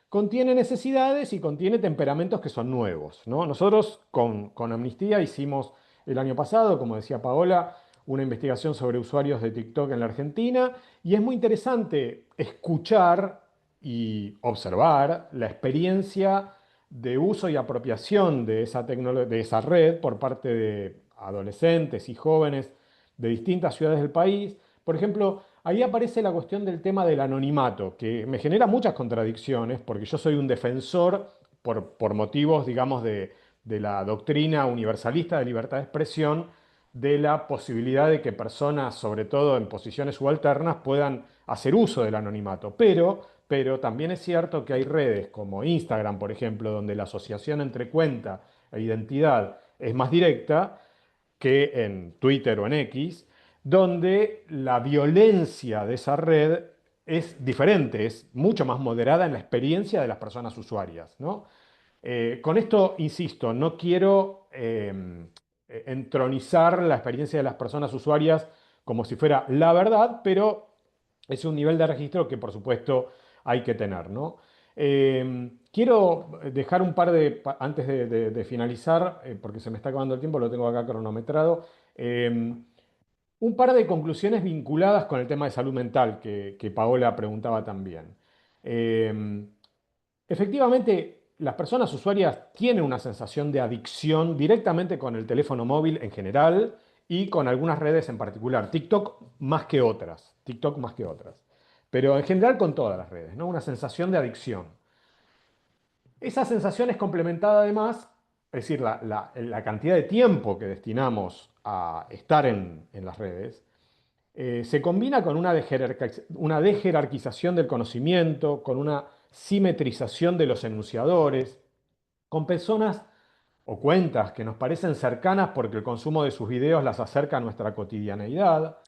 Speaker 7: contiene necesidades y contiene temperamentos que son nuevos, ¿no? Nosotros con Amnistía hicimos el año pasado, como decía Paola, una investigación sobre usuarios de TikTok en la Argentina y es muy interesante escuchar y observar la experiencia de uso y apropiación de de esa red por parte de adolescentes y jóvenes de distintas ciudades del país. Por ejemplo, ahí aparece la cuestión del tema del anonimato, que me genera muchas contradicciones, porque yo soy un defensor por motivos, digamos, de la doctrina universalista de libertad de expresión, de la posibilidad de que personas, sobre todo en posiciones subalternas, puedan hacer uso del anonimato. Pero también es cierto que hay redes como Instagram, por ejemplo, donde la asociación entre cuenta e identidad es más directa que en Twitter o en X, donde la violencia de esa red es diferente, es mucho más moderada en la experiencia de las personas usuarias, ¿no? Con esto, insisto, no quiero entronizar la experiencia de las personas usuarias como si fuera la verdad, pero es un nivel de registro que, por supuesto, hay que tener, ¿no? Quiero dejar un par antes de finalizar, porque se me está acabando el tiempo, lo tengo acá cronometrado, un par de conclusiones vinculadas con el tema de salud mental que Paola preguntaba también. Eh, Efectivamente, las personas usuarias tienen una sensación de adicción directamente con el teléfono móvil en general y con algunas redes en particular. TikTok más que otras. TikTok más que otras. Pero en general con todas las redes, ¿no? Una sensación de adicción. Esa sensación es complementada además, es decir, la cantidad de tiempo que destinamos a estar en las redes, se combina con una dejerarquización del conocimiento, con una simetrización de los enunciadores, con personas o cuentas que nos parecen cercanas porque el consumo de sus videos las acerca a nuestra cotidianeidad,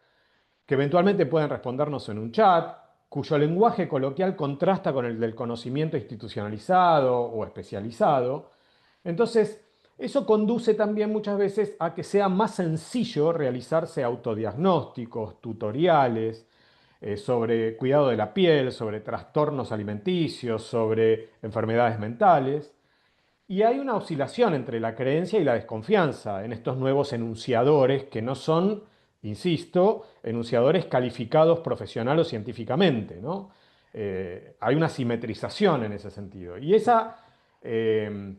Speaker 7: que eventualmente pueden respondernos en un chat, cuyo lenguaje coloquial contrasta con el del conocimiento institucionalizado o especializado. Entonces, eso conduce también muchas veces a que sea más sencillo realizarse autodiagnósticos, tutoriales sobre cuidado de la piel, sobre trastornos alimenticios, sobre enfermedades mentales. Y hay una oscilación entre la creencia y la desconfianza en estos nuevos enunciadores que no son, insisto, enunciadores calificados profesional o científicamente, ¿no? Hay una simetrización en ese sentido. Y esa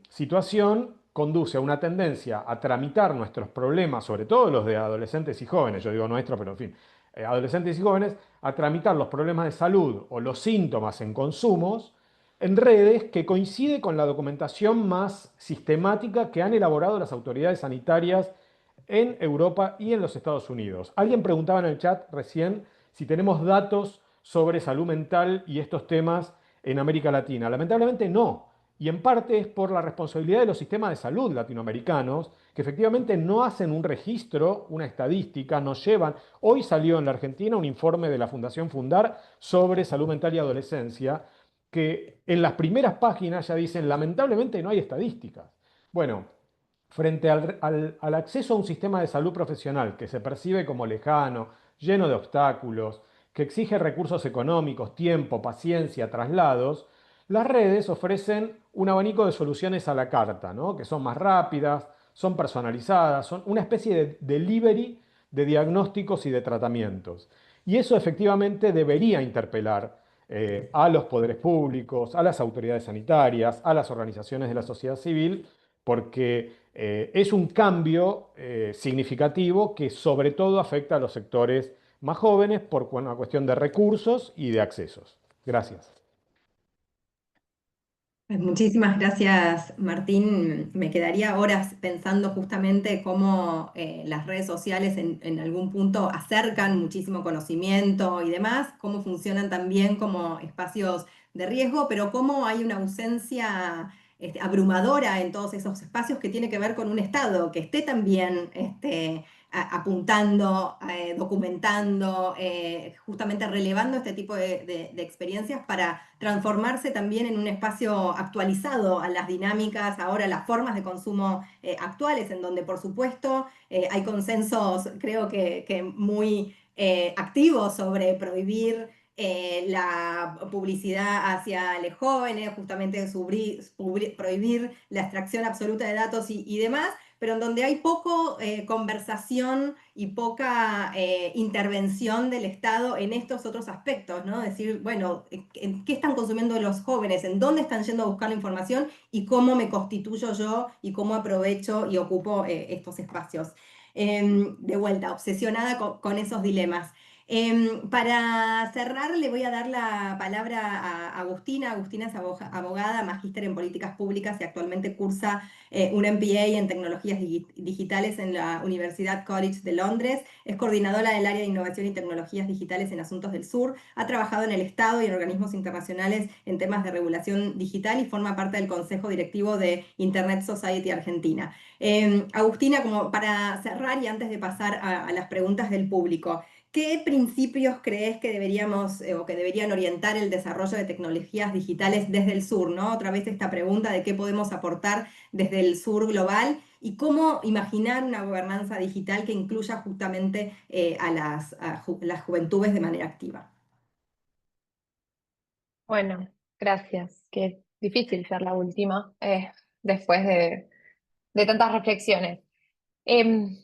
Speaker 7: situación conduce a una tendencia a tramitar nuestros problemas, sobre todo los de adolescentes y jóvenes, yo digo nuestros, pero en fin, adolescentes y jóvenes, a tramitar los problemas de salud o los síntomas en consumos en redes que coincide con la documentación más sistemática que han elaborado las autoridades sanitarias en Europa y en los Estados Unidos. Alguien preguntaba en el chat recién si tenemos datos sobre salud mental y estos temas en América Latina. Lamentablemente no. Y en parte es por la responsabilidad de los sistemas de salud latinoamericanos, que efectivamente no hacen un registro, una estadística, no llevan. Hoy salió en la Argentina un informe de la Fundación Fundar sobre salud mental y adolescencia, que en las primeras páginas ya dicen, lamentablemente no hay estadísticas. Bueno, frente al acceso a un sistema de salud profesional que se percibe como lejano, lleno de obstáculos, que exige recursos económicos, tiempo, paciencia, traslados, las redes ofrecen un abanico de soluciones a la carta, ¿no? Que son más rápidas, son personalizadas, son una especie de delivery de diagnósticos y de tratamientos. Y eso efectivamente debería interpelar a los poderes públicos, a las autoridades sanitarias, a las organizaciones de la sociedad civil, porque es un cambio significativo que sobre todo afecta a los sectores más jóvenes por una cuestión de recursos y de accesos. Gracias.
Speaker 1: Pues muchísimas gracias, Martín. Me quedaría horas pensando justamente cómo las redes sociales en algún punto acercan muchísimo conocimiento y demás, cómo funcionan también como espacios de riesgo, pero cómo hay una ausencia abrumadora en todos esos espacios, que tiene que ver con un Estado que esté también apuntando, documentando, justamente relevando este tipo de experiencias para transformarse también en un espacio actualizado a las dinámicas, ahora las formas de consumo actuales, en donde por supuesto hay consensos, creo que muy activos sobre prohibir la publicidad hacia los jóvenes, justamente prohibir la extracción absoluta de datos y demás, pero en donde hay poco conversación y poca intervención del Estado en estos otros aspectos, ¿no? Decir, bueno, ¿en qué están consumiendo los jóvenes? ¿En dónde están yendo a buscar la información? ¿Y cómo me constituyo yo? ¿Y cómo aprovecho y ocupo estos espacios? De vuelta, obsesionada con esos dilemas. Para cerrar, le voy a dar la palabra a Agustina. Agustina es abogada, magíster en políticas públicas y actualmente cursa un MBA en tecnologías digitales en la Universidad College de Londres. Es coordinadora del área de innovación y tecnologías digitales en Asuntos del Sur. Ha trabajado en el Estado y en organismos internacionales en temas de regulación digital y forma parte del Consejo Directivo de Internet Society Argentina. Agustina, como para cerrar y antes de pasar a las preguntas del público, ¿qué principios crees que deberíamos o que deberían orientar el desarrollo de tecnologías digitales desde el sur, ¿no? Otra vez esta pregunta de qué podemos aportar desde el sur global y cómo imaginar una gobernanza digital que incluya justamente a las juventudes de manera activa.
Speaker 2: Bueno, gracias. Qué difícil ser la última después de tantas reflexiones. Em,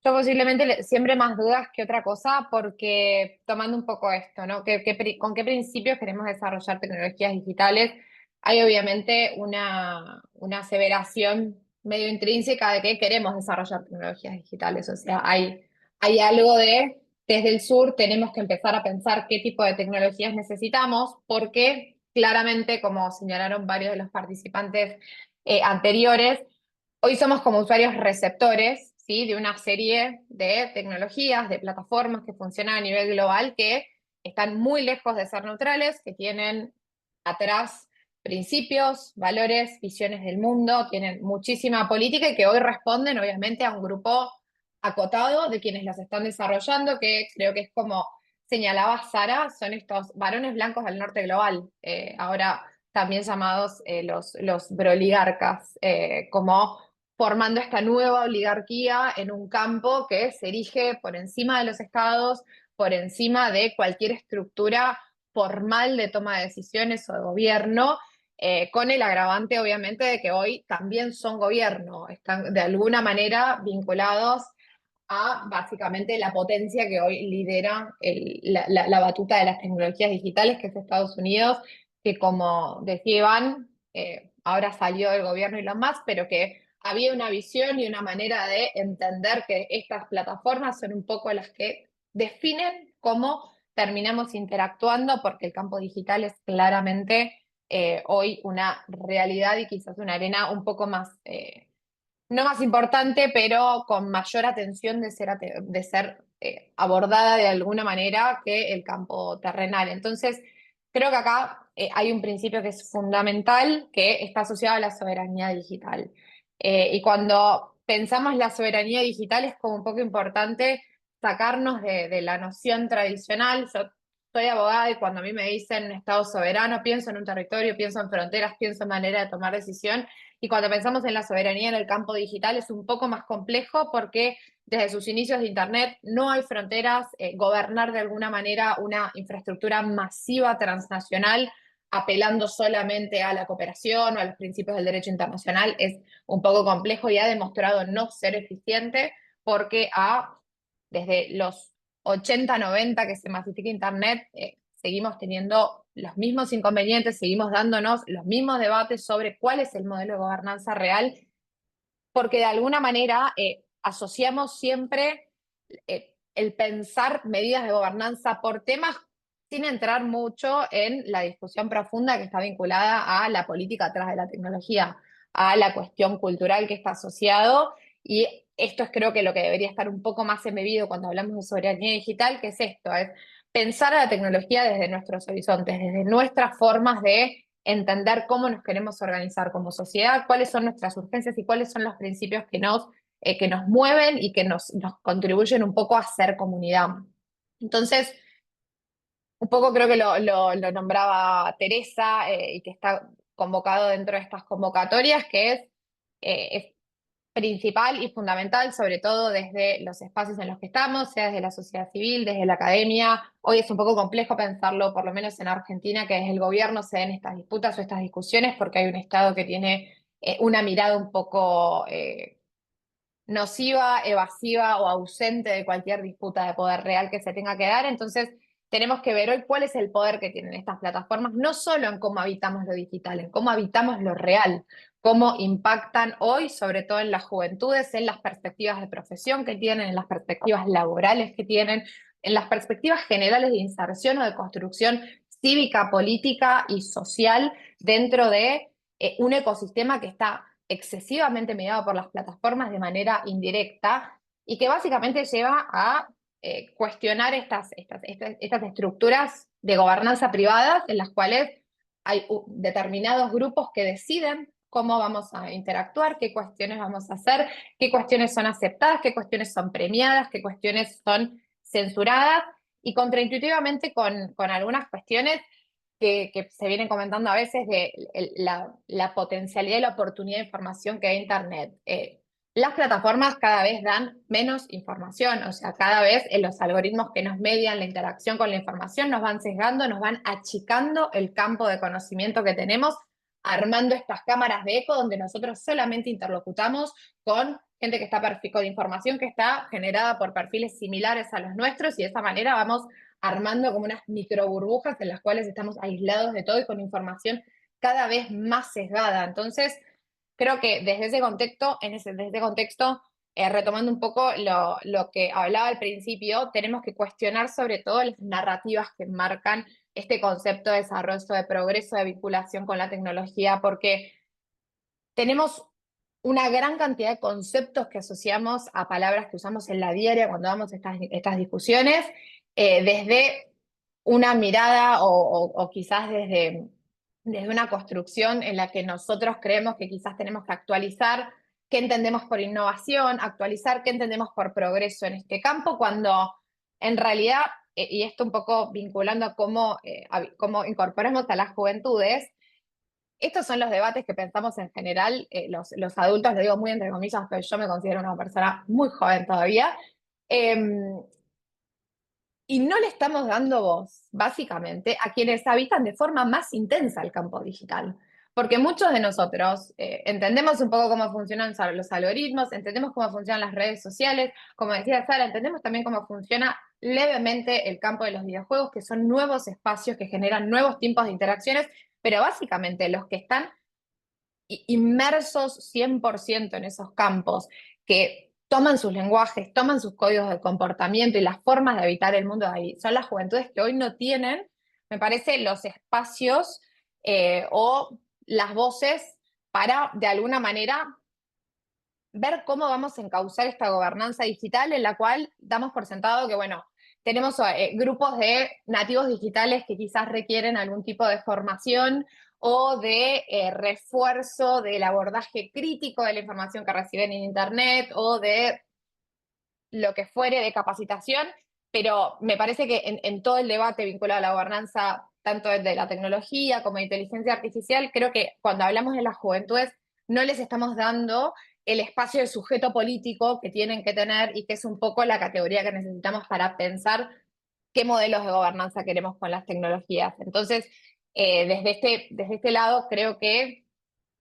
Speaker 2: Yo posiblemente siembre más dudas que otra cosa, porque tomando un poco esto, ¿no? ¿Con qué principios queremos desarrollar tecnologías digitales? Hay obviamente una aseveración medio intrínseca de que queremos desarrollar tecnologías digitales. O sea, hay algo de, desde el sur tenemos que empezar a pensar qué tipo de tecnologías necesitamos, porque claramente, como señalaron varios de los participantes anteriores, hoy somos como usuarios receptores, ¿sí? De una serie de tecnologías, de plataformas que funcionan a nivel global, que están muy lejos de ser neutrales, que tienen atrás principios, valores, visiones del mundo, tienen muchísima política y que hoy responden obviamente a un grupo acotado de quienes las están desarrollando, que creo que es como señalaba Sara, son estos varones blancos del norte global, ahora también llamados los broligarcas, como formando esta nueva oligarquía en un campo que se erige por encima de los estados, por encima de cualquier estructura formal de toma de decisiones o de gobierno, con el agravante obviamente de que hoy también son gobierno, están de alguna manera vinculados a básicamente la potencia que hoy lidera la batuta de las tecnologías digitales, que es Estados Unidos, que como decía Iván, ahora salió del gobierno Elon Musk, pero que había una visión y una manera de entender que estas plataformas son un poco las que definen cómo terminamos interactuando, porque el campo digital es claramente hoy una realidad y quizás una arena un poco más no más importante, pero con mayor atención de ser abordada de alguna manera que el campo terrenal. Entonces, creo que acá hay un principio que es fundamental, que está asociado a la soberanía digital. Y cuando pensamos la soberanía digital es como un poco importante sacarnos de la noción tradicional. Yo soy abogada y cuando a mí me dicen Estado soberano, pienso en un territorio, pienso en fronteras, pienso en manera de tomar decisión. Y cuando pensamos en la soberanía en el campo digital es un poco más complejo, porque desde sus inicios de Internet no hay fronteras. Gobernar de alguna manera una infraestructura masiva transnacional apelando solamente a la cooperación o a los principios del derecho internacional es un poco complejo y ha demostrado no ser eficiente, porque desde los 80, 90 que se masifica Internet, seguimos teniendo los mismos inconvenientes, seguimos dándonos los mismos debates sobre cuál es el modelo de gobernanza real, porque de alguna manera asociamos siempre el pensar medidas de gobernanza por temas sin entrar mucho en la discusión profunda que está vinculada a la política atrás de la tecnología, a la cuestión cultural que está asociado. Y esto es creo que lo que debería estar un poco más embebido cuando hablamos de soberanía digital, que es esto, es pensar a la tecnología desde nuestros horizontes, desde nuestras formas de entender cómo nos queremos organizar como sociedad, cuáles son nuestras urgencias y cuáles son los principios que nos mueven y que nos contribuyen un poco a ser comunidad. Entonces, un poco creo que lo nombraba Teresa y que está convocado dentro de estas convocatorias, que es principal y fundamental, sobre todo desde los espacios en los que estamos, sea desde la sociedad civil, desde la academia. Hoy es un poco complejo pensarlo, por lo menos en Argentina, que desde el gobierno se den estas disputas o estas discusiones, porque hay un Estado que tiene una mirada un poco nociva, evasiva o ausente de cualquier disputa de poder real que se tenga que dar. Entonces, tenemos que ver hoy cuál es el poder que tienen estas plataformas, no solo en cómo habitamos lo digital, en cómo habitamos lo real, cómo impactan hoy, sobre todo en las juventudes, en las perspectivas de profesión que tienen, en las perspectivas laborales que tienen, en las perspectivas generales de inserción o de construcción cívica, política y social dentro de un ecosistema que está excesivamente mediado por las plataformas de manera indirecta y que básicamente lleva a cuestionar estas estructuras de gobernanza privadas en las cuales hay determinados grupos que deciden cómo vamos a interactuar, qué cuestiones vamos a hacer, qué cuestiones son aceptadas, qué cuestiones son premiadas, qué cuestiones son censuradas, y contraintuitivamente con algunas cuestiones que se vienen comentando a veces de la potencialidad y la oportunidad de información que da Internet. Las plataformas cada vez dan menos información, o sea, cada vez los algoritmos que nos median la interacción con la información nos van sesgando, nos van achicando el campo de conocimiento que tenemos, armando estas cámaras de eco donde nosotros solamente interlocutamos con gente que está con información que está generada por perfiles similares a los nuestros, y de esa manera vamos armando como unas micro burbujas en las cuales estamos aislados de todo y con información cada vez más sesgada. Entonces, creo que desde ese contexto, retomando un poco lo que hablaba al principio, tenemos que cuestionar sobre todo las narrativas que marcan este concepto de desarrollo, de progreso, de vinculación con la tecnología, porque tenemos una gran cantidad de conceptos que asociamos a palabras que usamos en la diaria cuando damos estas discusiones, desde una mirada o quizás desde una construcción en la que nosotros creemos que quizás tenemos que actualizar qué entendemos por innovación, actualizar qué entendemos por progreso en este campo, cuando en realidad, y esto un poco vinculando a cómo incorporamos a las juventudes, estos son los debates que pensamos en general, los adultos, lo digo muy entre comillas, pero yo me considero una persona muy joven todavía, y no le estamos dando voz, básicamente, a quienes habitan de forma más intensa el campo digital. Porque muchos de nosotros entendemos un poco cómo funcionan los algoritmos, entendemos cómo funcionan las redes sociales, como decía Sara, entendemos también cómo funciona levemente el campo de los videojuegos, que son nuevos espacios que generan nuevos tipos de interacciones, pero básicamente los que están inmersos 100% en esos campos, que toman sus lenguajes, toman sus códigos de comportamiento y las formas de habitar el mundo de ahí, son las juventudes que hoy no tienen, me parece, los espacios o las voces para, de alguna manera, ver cómo vamos a encauzar esta gobernanza digital en la cual damos por sentado que, bueno, tenemos grupos de nativos digitales que quizás requieren algún tipo de formación o de refuerzo del abordaje crítico de la información que reciben en Internet o de lo que fuere de capacitación, pero me parece que en todo el debate vinculado a la gobernanza, tanto de la tecnología como de inteligencia artificial, creo que cuando hablamos de las juventudes no les estamos dando el espacio de sujeto político que tienen que tener y que es un poco la categoría que necesitamos para pensar qué modelos de gobernanza queremos con las tecnologías. Entonces, desde este lado, creo que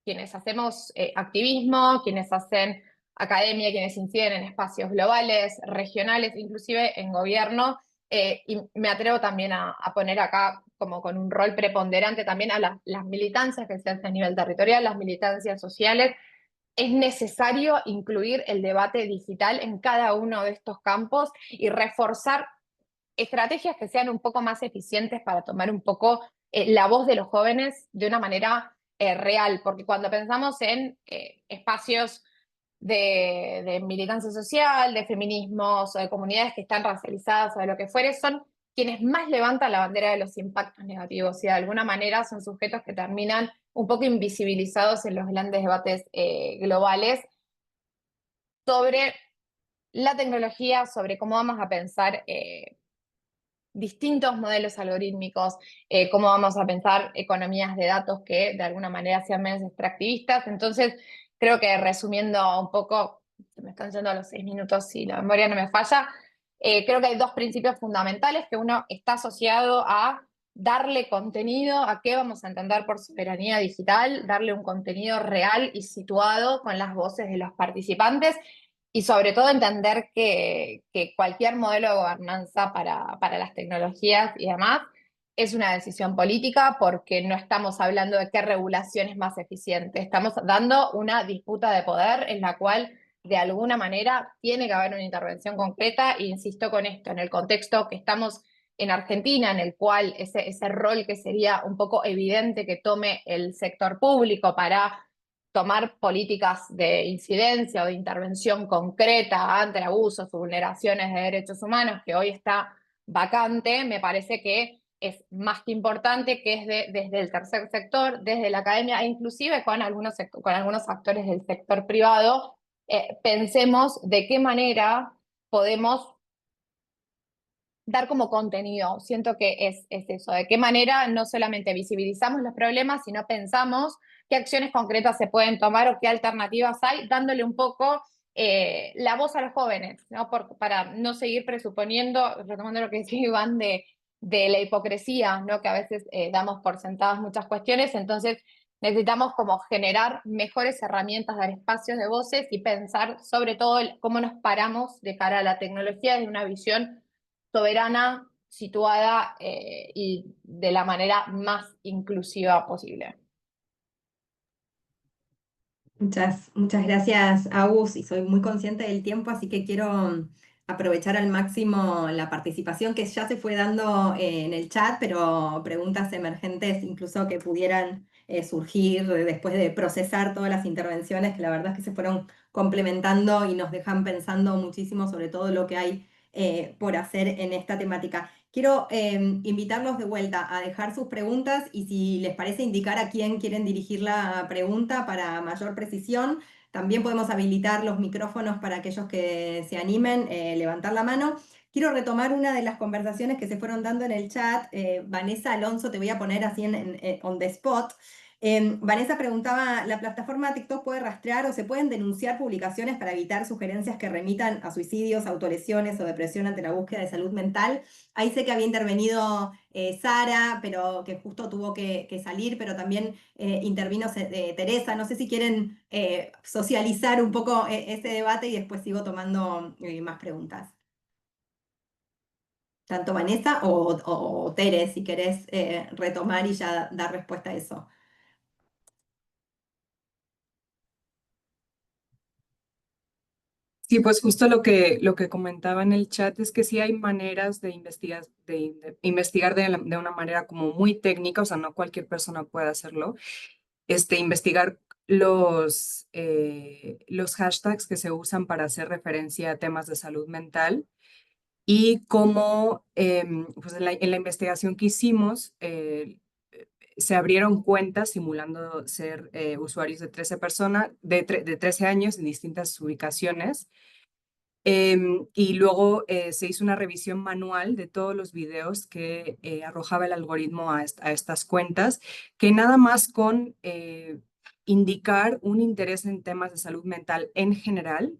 Speaker 2: quienes hacemos activismo, quienes hacen academia, quienes inciden en espacios globales, regionales, inclusive en gobierno, y me atrevo también a poner acá como con un rol preponderante también a las militancias que se hacen a nivel territorial, las militancias sociales. Es necesario incluir el debate digital en cada uno de estos campos y reforzar estrategias que sean un poco más eficientes para tomar un poco la voz de los jóvenes de una manera real, porque cuando pensamos en espacios de militancia social, de feminismos o de comunidades que están racializadas o de lo que fuere, son quienes más levantan la bandera de los impactos negativos y de alguna manera son sujetos que terminan un poco invisibilizados en los grandes debates globales sobre la tecnología, sobre cómo vamos a pensar distintos modelos algorítmicos, cómo vamos a pensar economías de datos que de alguna manera sean menos extractivistas. Entonces, creo que resumiendo un poco, se me están yendo a los 6 minutos si la memoria no me falla, creo que hay dos principios fundamentales, que uno está asociado a darle contenido a qué vamos a entender por soberanía digital, darle un contenido real y situado con las voces de los participantes, y sobre todo entender que cualquier modelo de gobernanza para las tecnologías y demás es una decisión política, porque no estamos hablando de qué regulación es más eficiente, estamos dando una disputa de poder en la cual de alguna manera tiene que haber una intervención concreta, e insisto con esto, en el contexto que estamos en Argentina, en el cual ese rol que sería un poco evidente que tome el sector público para tomar políticas de incidencia o de intervención concreta ante abusos o vulneraciones de derechos humanos, que hoy está vacante, me parece que es más que importante que desde el tercer sector, desde la academia e inclusive con algunos actores del sector privado, pensemos de qué manera podemos dar como contenido. Siento que es eso, de qué manera no solamente visibilizamos los problemas, sino pensamos qué acciones concretas se pueden tomar o qué alternativas hay, dándole un poco la voz a los jóvenes, ¿no? Para no seguir presuponiendo, retomando lo que decía Iván, de la hipocresía, ¿no? Que a veces damos por sentadas muchas cuestiones. Entonces necesitamos como generar mejores herramientas, dar espacios de voces y pensar sobre todo cómo nos paramos de cara a la tecnología desde una visión soberana, situada y de la manera más inclusiva posible.
Speaker 1: Muchas gracias, Agus, y soy muy consciente del tiempo, así que quiero aprovechar al máximo la participación que ya se fue dando en el chat, pero preguntas emergentes incluso que pudieran surgir después de procesar todas las intervenciones, que la verdad es que se fueron complementando y nos dejan pensando muchísimo sobre todo lo que hay por hacer en esta temática. Quiero invitarlos de vuelta a dejar sus preguntas y, si les parece, indicar a quién quieren dirigir la pregunta para mayor precisión. También podemos habilitar los micrófonos para aquellos que se animen, levantar la mano. Quiero retomar una de las conversaciones que se fueron dando en el chat. Vanessa Alonso, te voy a poner así on the spot. Vanessa preguntaba, ¿la plataforma TikTok puede rastrear o se pueden denunciar publicaciones para evitar sugerencias que remitan a suicidios, autolesiones o depresión ante la búsqueda de salud mental? Ahí sé que había intervenido Sara, pero que justo tuvo que salir, pero también intervino Teresa. No sé si quieren socializar un poco ese debate y después sigo tomando más preguntas. Tanto Vanessa o Tere, si querés retomar y ya dar respuesta a eso.
Speaker 4: Sí, pues justo lo que comentaba en el chat es que sí hay maneras de investigar, de investigar de una manera como muy técnica, o sea, no cualquier persona puede hacerlo. Investigar los hashtags que se usan para hacer referencia a temas de salud mental, y cómo pues en la investigación que hicimos se abrieron cuentas simulando ser usuarios de 13 personas, de 13 años en distintas ubicaciones. Y luego se hizo una revisión manual de todos los videos que arrojaba el algoritmo a estas cuentas, que nada más con indicar un interés en temas de salud mental en general,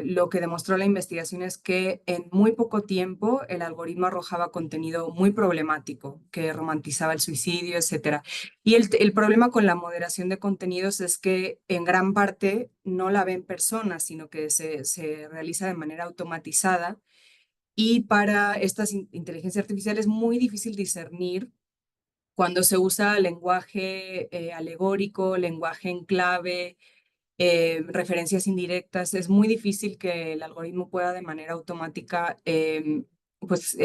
Speaker 4: lo que demostró la investigación es que en muy poco tiempo el algoritmo arrojaba contenido muy problemático, que romantizaba el suicidio, etc. Y el problema con la moderación de contenidos es que en gran parte no la ven personas, sino que se realiza de manera automatizada. Y para estas inteligencias artificiales es muy difícil discernir cuando se usa lenguaje alegórico, lenguaje en clave, referencias indirectas. Es muy difícil que el algoritmo pueda de manera automática pues,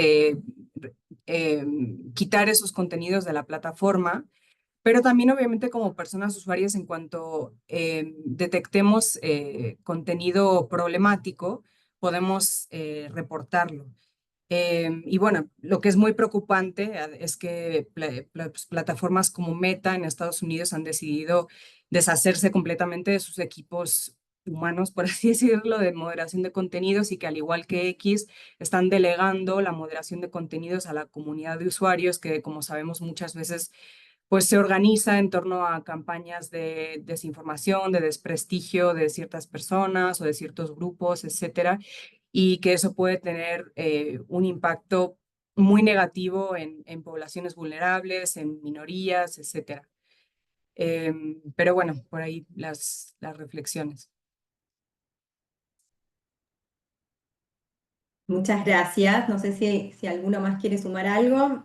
Speaker 4: quitar esos contenidos de la plataforma, pero también obviamente como personas usuarias, en cuanto detectemos contenido problemático, podemos reportarlo. Y bueno, lo que es muy preocupante es que pues, plataformas como Meta en Estados Unidos han decidido deshacerse completamente de sus equipos humanos, por así decirlo, de moderación de contenidos, y que al igual que X, están delegando la moderación de contenidos a la comunidad de usuarios, que como sabemos muchas veces pues se organiza en torno a campañas de desinformación, de desprestigio de ciertas personas o de ciertos grupos, etcétera, y que eso puede tener un impacto muy negativo en poblaciones vulnerables, en minorías, etcétera. Pero bueno, por ahí las reflexiones.
Speaker 1: Muchas gracias. No sé si alguno más quiere sumar algo.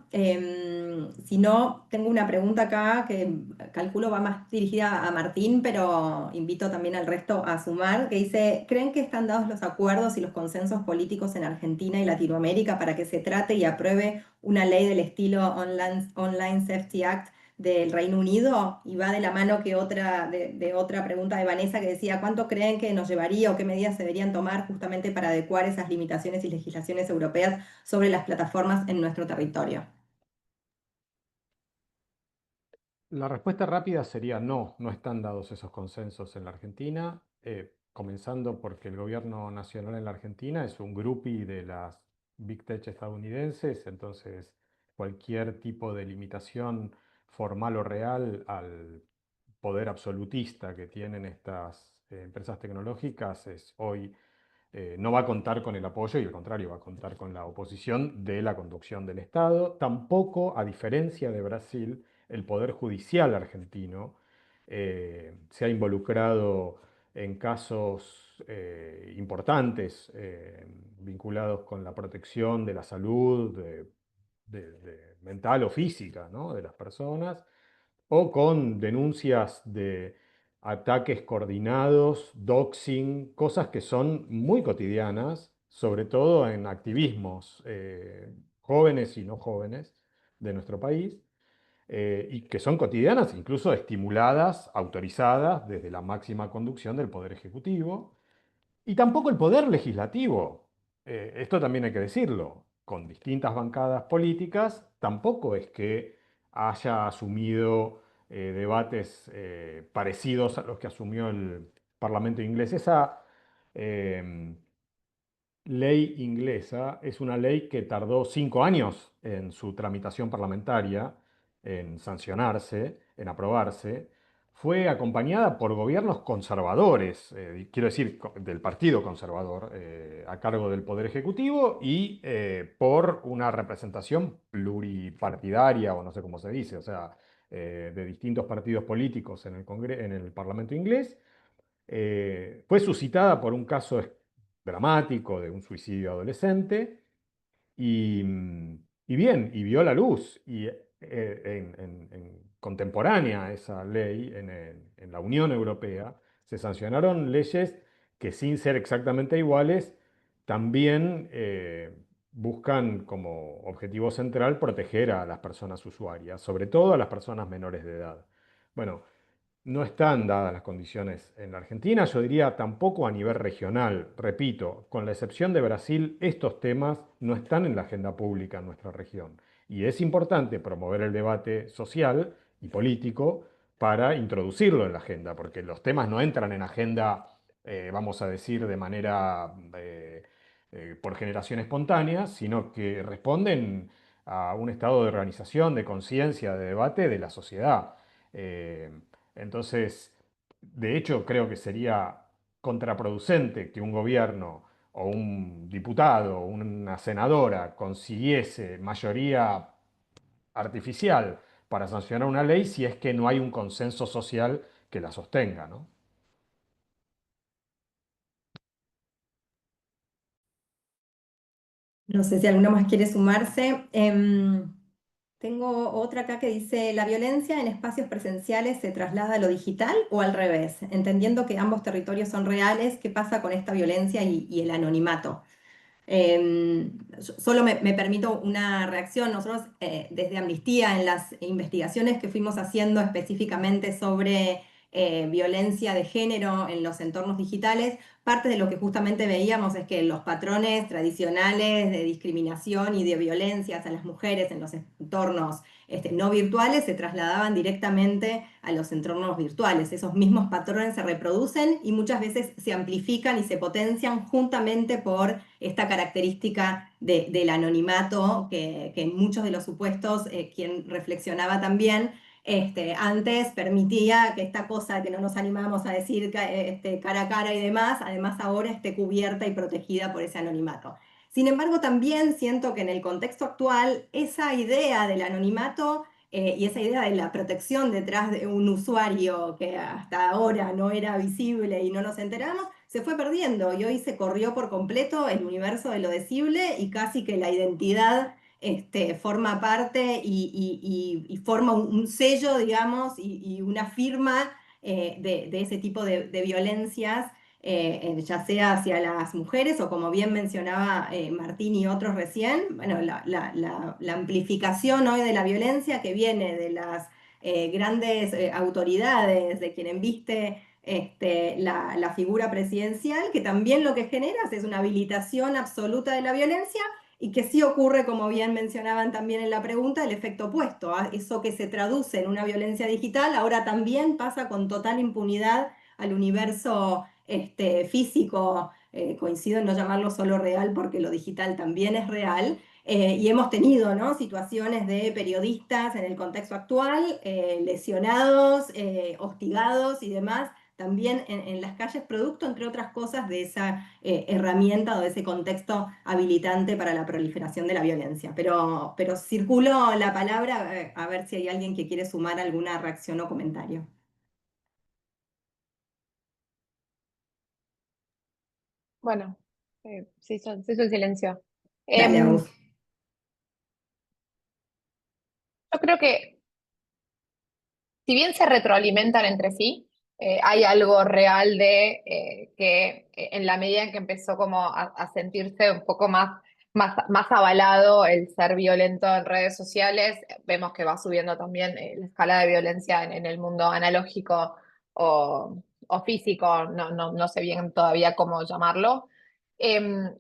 Speaker 1: Si no, tengo una pregunta acá que calculo va más dirigida a Martín, pero invito también al resto a sumar, que dice, ¿creen que están dados los acuerdos y los consensos políticos en Argentina y Latinoamérica para que se trate y apruebe una ley del estilo Online Safety Act del Reino Unido? Y va de la mano que de otra pregunta de Vanessa que decía, ¿cuánto creen que nos llevaría o qué medidas se deberían tomar justamente para adecuar esas limitaciones y legislaciones europeas sobre las plataformas en nuestro territorio?
Speaker 7: La respuesta rápida sería no, no están dados esos consensos en la Argentina, comenzando porque el gobierno nacional en la Argentina es un groupie de las Big Tech estadounidenses, entonces cualquier tipo de limitación formal o real al poder absolutista que tienen estas empresas tecnológicas es hoy no va a contar con el apoyo y al contrario, va a contar con la oposición de la conducción del Estado. Tampoco, a diferencia de Brasil, el Poder Judicial argentino se ha involucrado en casos importantes vinculados con la protección de la salud mental o física, ¿no?, de las personas, o con denuncias de ataques coordinados, doxing, cosas que son muy cotidianas, sobre todo en activismos jóvenes y no jóvenes de nuestro país, y que son cotidianas, incluso estimuladas, autorizadas desde la máxima conducción del Poder Ejecutivo. Y tampoco el poder legislativo, esto también hay que decirlo, con distintas bancadas políticas, tampoco es que haya asumido debates parecidos a los que asumió el Parlamento inglés. Esa eh, ley inglesa es una ley que tardó 5 años en su tramitación parlamentaria, en sancionarse, en aprobarse. Fue acompañada por gobiernos conservadores, quiero decir, del Partido Conservador, a cargo del Poder Ejecutivo, y por una representación pluripartidaria, o no sé cómo se dice, o sea, de distintos partidos políticos en en el Parlamento inglés. Fue suscitada por un caso dramático de un suicidio adolescente y bien, y vio la luz. Y contemporánea a esa ley en la Unión Europea se sancionaron leyes que, sin ser exactamente iguales, también buscan como objetivo central proteger a las personas usuarias, sobre todo a las personas menores de edad. Bueno, no están dadas las condiciones en la Argentina, yo diría tampoco a nivel regional. Repito, con la excepción de Brasil, estos temas no están en la agenda pública en nuestra región. Y es importante promover el debate social y político para introducirlo en la agenda, porque los temas no entran en agenda, vamos a decir, de manera por generación espontánea, sino que responden a un estado de organización, de conciencia, de debate de la sociedad. Eh, entonces, de hecho, creo que sería contraproducente que un gobierno o un diputado o una senadora consiguiese mayoría artificial para sancionar una ley si es que no hay un consenso social que la sostenga, ¿no?
Speaker 1: No sé si alguno más quiere sumarse. Tengo otra acá que dice, ¿la violencia en espacios presenciales se traslada a lo digital o al revés? Entendiendo que ambos territorios son reales, ¿qué pasa con esta violencia y el anonimato? Solo me permito una reacción. Nosotros desde Amnistía, en las investigaciones que fuimos haciendo específicamente sobre violencia de género en los entornos digitales, parte de lo que justamente veíamos es que los patrones tradicionales de discriminación y de violencia hacia las mujeres en los entornos no virtuales se trasladaban directamente a los entornos virtuales. Esos mismos patrones se reproducen y muchas veces se amplifican y se potencian juntamente por esta característica del anonimato, que en muchos de los supuestos, quien reflexionaba también, antes permitía que esta cosa que no nos animamos a decir cara a cara y demás, además ahora esté cubierta y protegida por ese anonimato. Sin embargo, también siento que en el contexto actual, esa idea del anonimato y esa idea de la protección detrás de un usuario que hasta ahora no era visible y no nos enteramos, se fue perdiendo y hoy se corrió por completo el universo de lo decible y casi que la identidad forma parte y forma un sello, digamos, y una firma de ese tipo de violencias, ya sea hacia las mujeres o como bien mencionaba Martín y otros recién, bueno, la amplificación hoy de la violencia que viene de las grandes autoridades, de quien embiste la figura presidencial, que también lo que genera es una habilitación absoluta de la violencia y que sí ocurre, como bien mencionaban también en la pregunta, el efecto opuesto. Eso que se traduce en una violencia digital ahora también pasa con total impunidad al universo físico. Coincido en no llamarlo solo real porque lo digital también es real. Y hemos tenido, ¿no?, situaciones de periodistas en el contexto actual, lesionados, hostigados y demás, también en las calles, producto, entre otras cosas, de esa herramienta o de ese contexto habilitante para la proliferación de la violencia. Pero circulo la palabra a ver si hay alguien que quiere sumar alguna reacción o comentario.
Speaker 2: Bueno, se hizo el silencio.
Speaker 1: Dale,
Speaker 2: Em,
Speaker 1: Agus.
Speaker 2: yo creo que si bien se retroalimentan entre sí, hay algo real de que en la medida en que empezó como a sentirse un poco más avalado el ser violento en redes sociales, vemos que va subiendo también la escala de violencia en el mundo analógico o físico, no sé bien todavía cómo llamarlo. Em,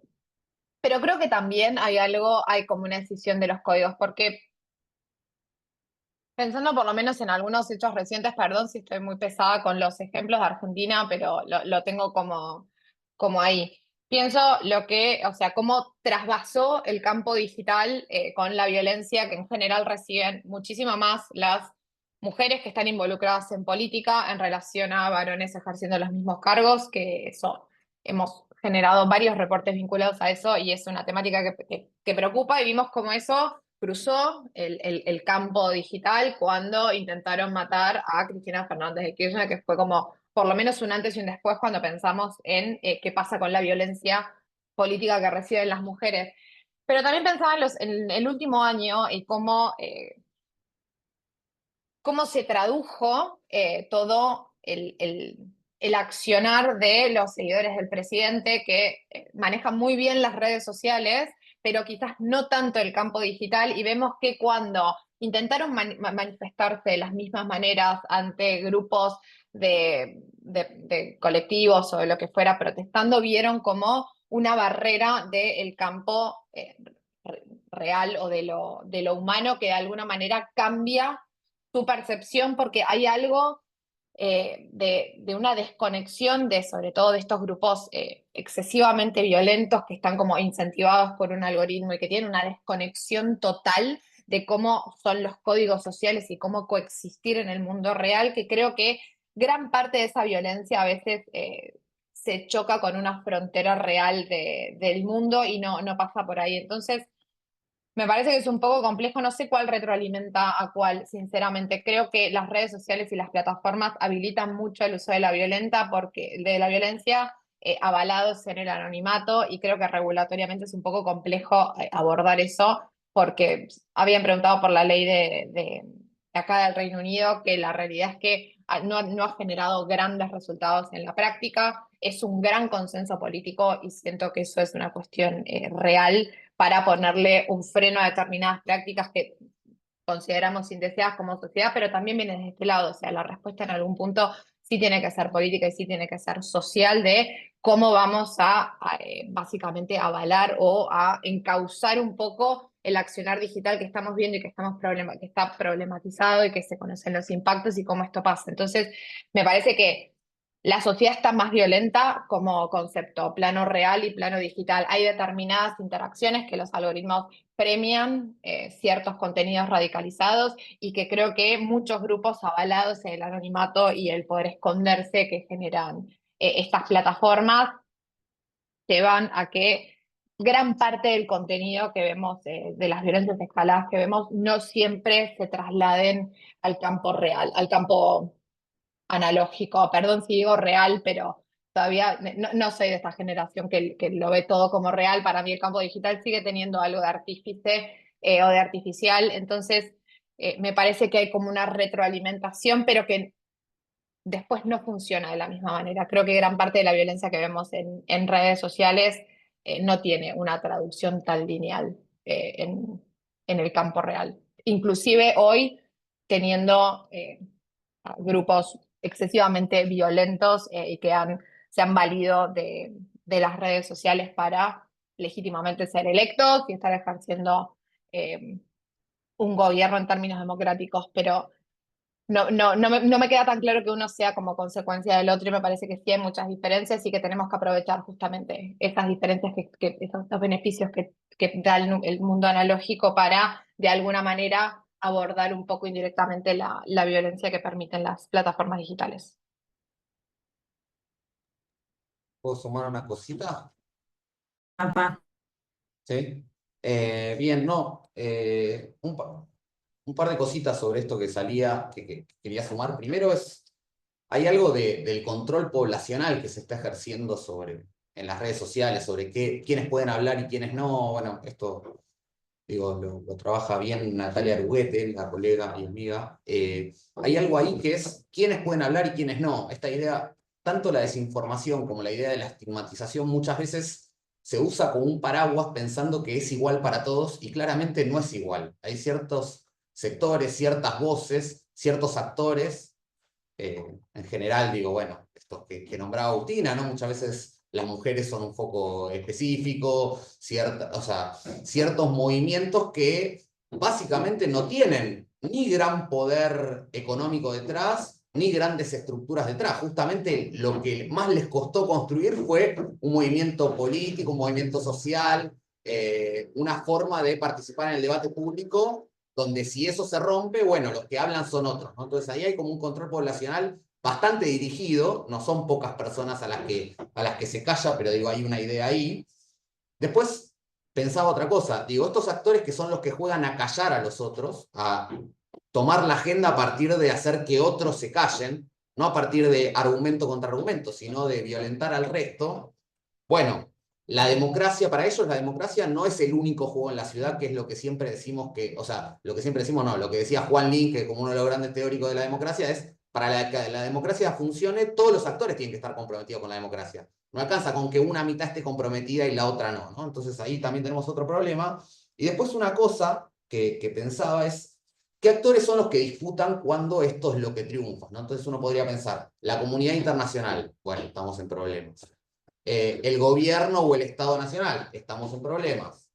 Speaker 2: pero creo que también hay como una decisión de los códigos, porque pensando por lo menos en algunos hechos recientes, perdón si estoy muy pesada con los ejemplos de Argentina, pero lo tengo como ahí. Pienso o sea, cómo trasvasó el campo digital con la violencia que en general reciben muchísimo más las mujeres que están involucradas en política en relación a varones ejerciendo los mismos cargos, que eso, hemos generado varios reportes vinculados a eso y es una temática que preocupa y vimos cómo eso cruzó el campo digital cuando intentaron matar a Cristina Fernández de Kirchner, que fue como por lo menos un antes y un después cuando pensamos en qué pasa con la violencia política que reciben las mujeres. Pero también pensaba en el último año y cómo se tradujo todo el accionar de los seguidores del presidente que manejan muy bien las redes sociales, pero quizás no tanto el campo digital, y vemos que cuando intentaron manifestarse de las mismas maneras ante grupos de colectivos o de lo que fuera protestando, vieron como una barrera del campo real o de lo humano que de alguna manera cambia tu percepción, porque hay algo de una desconexión sobre todo de estos grupos excesivamente violentos que están como incentivados por un algoritmo y que tienen una desconexión total de cómo son los códigos sociales y cómo coexistir en el mundo real, que creo que gran parte de esa violencia a veces se choca con una frontera real del mundo y no pasa por ahí. Entonces, me parece que es un poco complejo, no sé cuál retroalimenta a cuál, sinceramente. Creo que las redes sociales y las plataformas habilitan mucho el uso de la violencia, avalados en el anonimato, y creo que regulatoriamente es un poco complejo abordar eso, porque habían preguntado por la ley de acá del Reino Unido, que la realidad es que no ha generado grandes resultados en la práctica. Es un gran consenso político y siento que eso es una cuestión real para ponerle un freno a determinadas prácticas que consideramos indeseadas como sociedad, pero también viene desde este lado. O sea, la respuesta en algún punto sí tiene que ser política y sí tiene que ser social de cómo vamos a básicamente avalar o a encauzar un poco el accionar digital que estamos viendo y que que está problematizado y que se conocen los impactos y cómo esto pasa. Entonces, me parece que la sociedad está más violenta como concepto, plano real y plano digital. Hay determinadas interacciones que los algoritmos premian ciertos contenidos radicalizados y que creo que muchos grupos avalados en el anonimato y el poder esconderse que generan estas plataformas llevan a que gran parte del contenido que vemos, de las violencias escaladas que vemos, no siempre se trasladen al campo real, al campo analógico. Perdón si digo real, pero todavía no soy de esta generación que lo ve todo como real. Para mí el campo digital sigue teniendo algo de artífice o de artificial. Entonces, me parece que hay como una retroalimentación, pero que después no funciona de la misma manera. Creo que gran parte de la violencia que vemos en redes sociales no tiene una traducción tan lineal en el campo real. Inclusive hoy, teniendo grupos excesivamente violentos y que se han valido de las redes sociales para legítimamente ser electos y estar ejerciendo un gobierno en términos democráticos, pero no me queda tan claro que uno sea como consecuencia del otro y me parece que sí hay muchas diferencias y que tenemos que aprovechar justamente esas diferencias, esos beneficios que da el mundo analógico para, de alguna manera, abordar un poco indirectamente la violencia que permiten las plataformas digitales.
Speaker 6: ¿Puedo sumar una cosita?
Speaker 1: Rafa.
Speaker 6: Sí. Bien, no. Un par de cositas sobre esto que salía, que quería sumar. Primero hay algo del control poblacional que se está ejerciendo en las redes sociales, sobre quiénes pueden hablar y quiénes no. Bueno, esto, digo, lo trabaja bien Natalia Aruguete, la colega y amiga. Hay algo ahí que es quiénes pueden hablar y quiénes no. Esta idea, tanto la desinformación como la idea de la estigmatización, muchas veces se usa como un paraguas pensando que es igual para todos y claramente no es igual. Hay ciertos sectores, ciertas voces, ciertos actores, en general digo, bueno, estos que nombraba Agustina, ¿no? Muchas veces las mujeres son un foco específico, o sea, ciertos movimientos que básicamente no tienen ni gran poder económico detrás, ni grandes estructuras detrás. Justamente lo que más les costó construir fue un movimiento político, un movimiento social, una forma de participar en el debate público, donde si eso se rompe, bueno, los que hablan son otros, ¿no? Entonces ahí hay como un control poblacional bastante dirigido, no son pocas personas a las que se calla, pero digo, hay una idea ahí. Después pensaba otra cosa, digo, estos actores que son los que juegan a callar a los otros, a tomar la agenda a partir de hacer que otros se callen, no a partir de argumento contra argumento, sino de violentar al resto. Bueno, la democracia, para ellos la democracia no es el único juego en la ciudad, que es lo que siempre decimos o sea, lo que siempre decimos no, lo que decía Juan Lin, que como uno de los grandes teóricos de la democracia, es para que la democracia funcione, todos los actores tienen que estar comprometidos con la democracia. No alcanza con que una mitad esté comprometida y la otra no, ¿no? Entonces ahí también tenemos otro problema. Y después una cosa que pensaba es, ¿qué actores son los que disputan cuando esto es lo que triunfa, ¿no? Entonces uno podría pensar, la comunidad internacional, bueno, estamos en problemas. El gobierno o el Estado Nacional, estamos en problemas.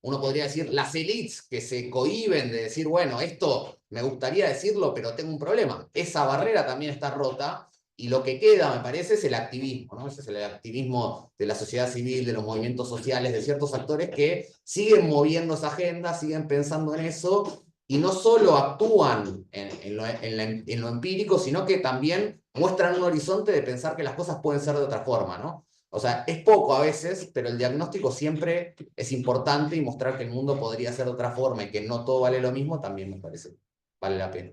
Speaker 6: Uno podría decir las élites que se cohíben de decir, bueno, esto me gustaría decirlo, pero tengo un problema. Esa barrera también está rota y lo que queda, me parece, es el activismo, ¿no? Ese es el activismo de la sociedad civil, de los movimientos sociales, de ciertos actores que siguen moviendo esa agenda, siguen pensando en eso y no solo actúan en lo empírico, sino que también muestran un horizonte de pensar que las cosas pueden ser de otra forma, ¿no? O sea, es poco a veces, pero el diagnóstico siempre es importante y mostrar que el mundo podría ser de otra forma y que no todo vale lo mismo, también me parece, vale la pena.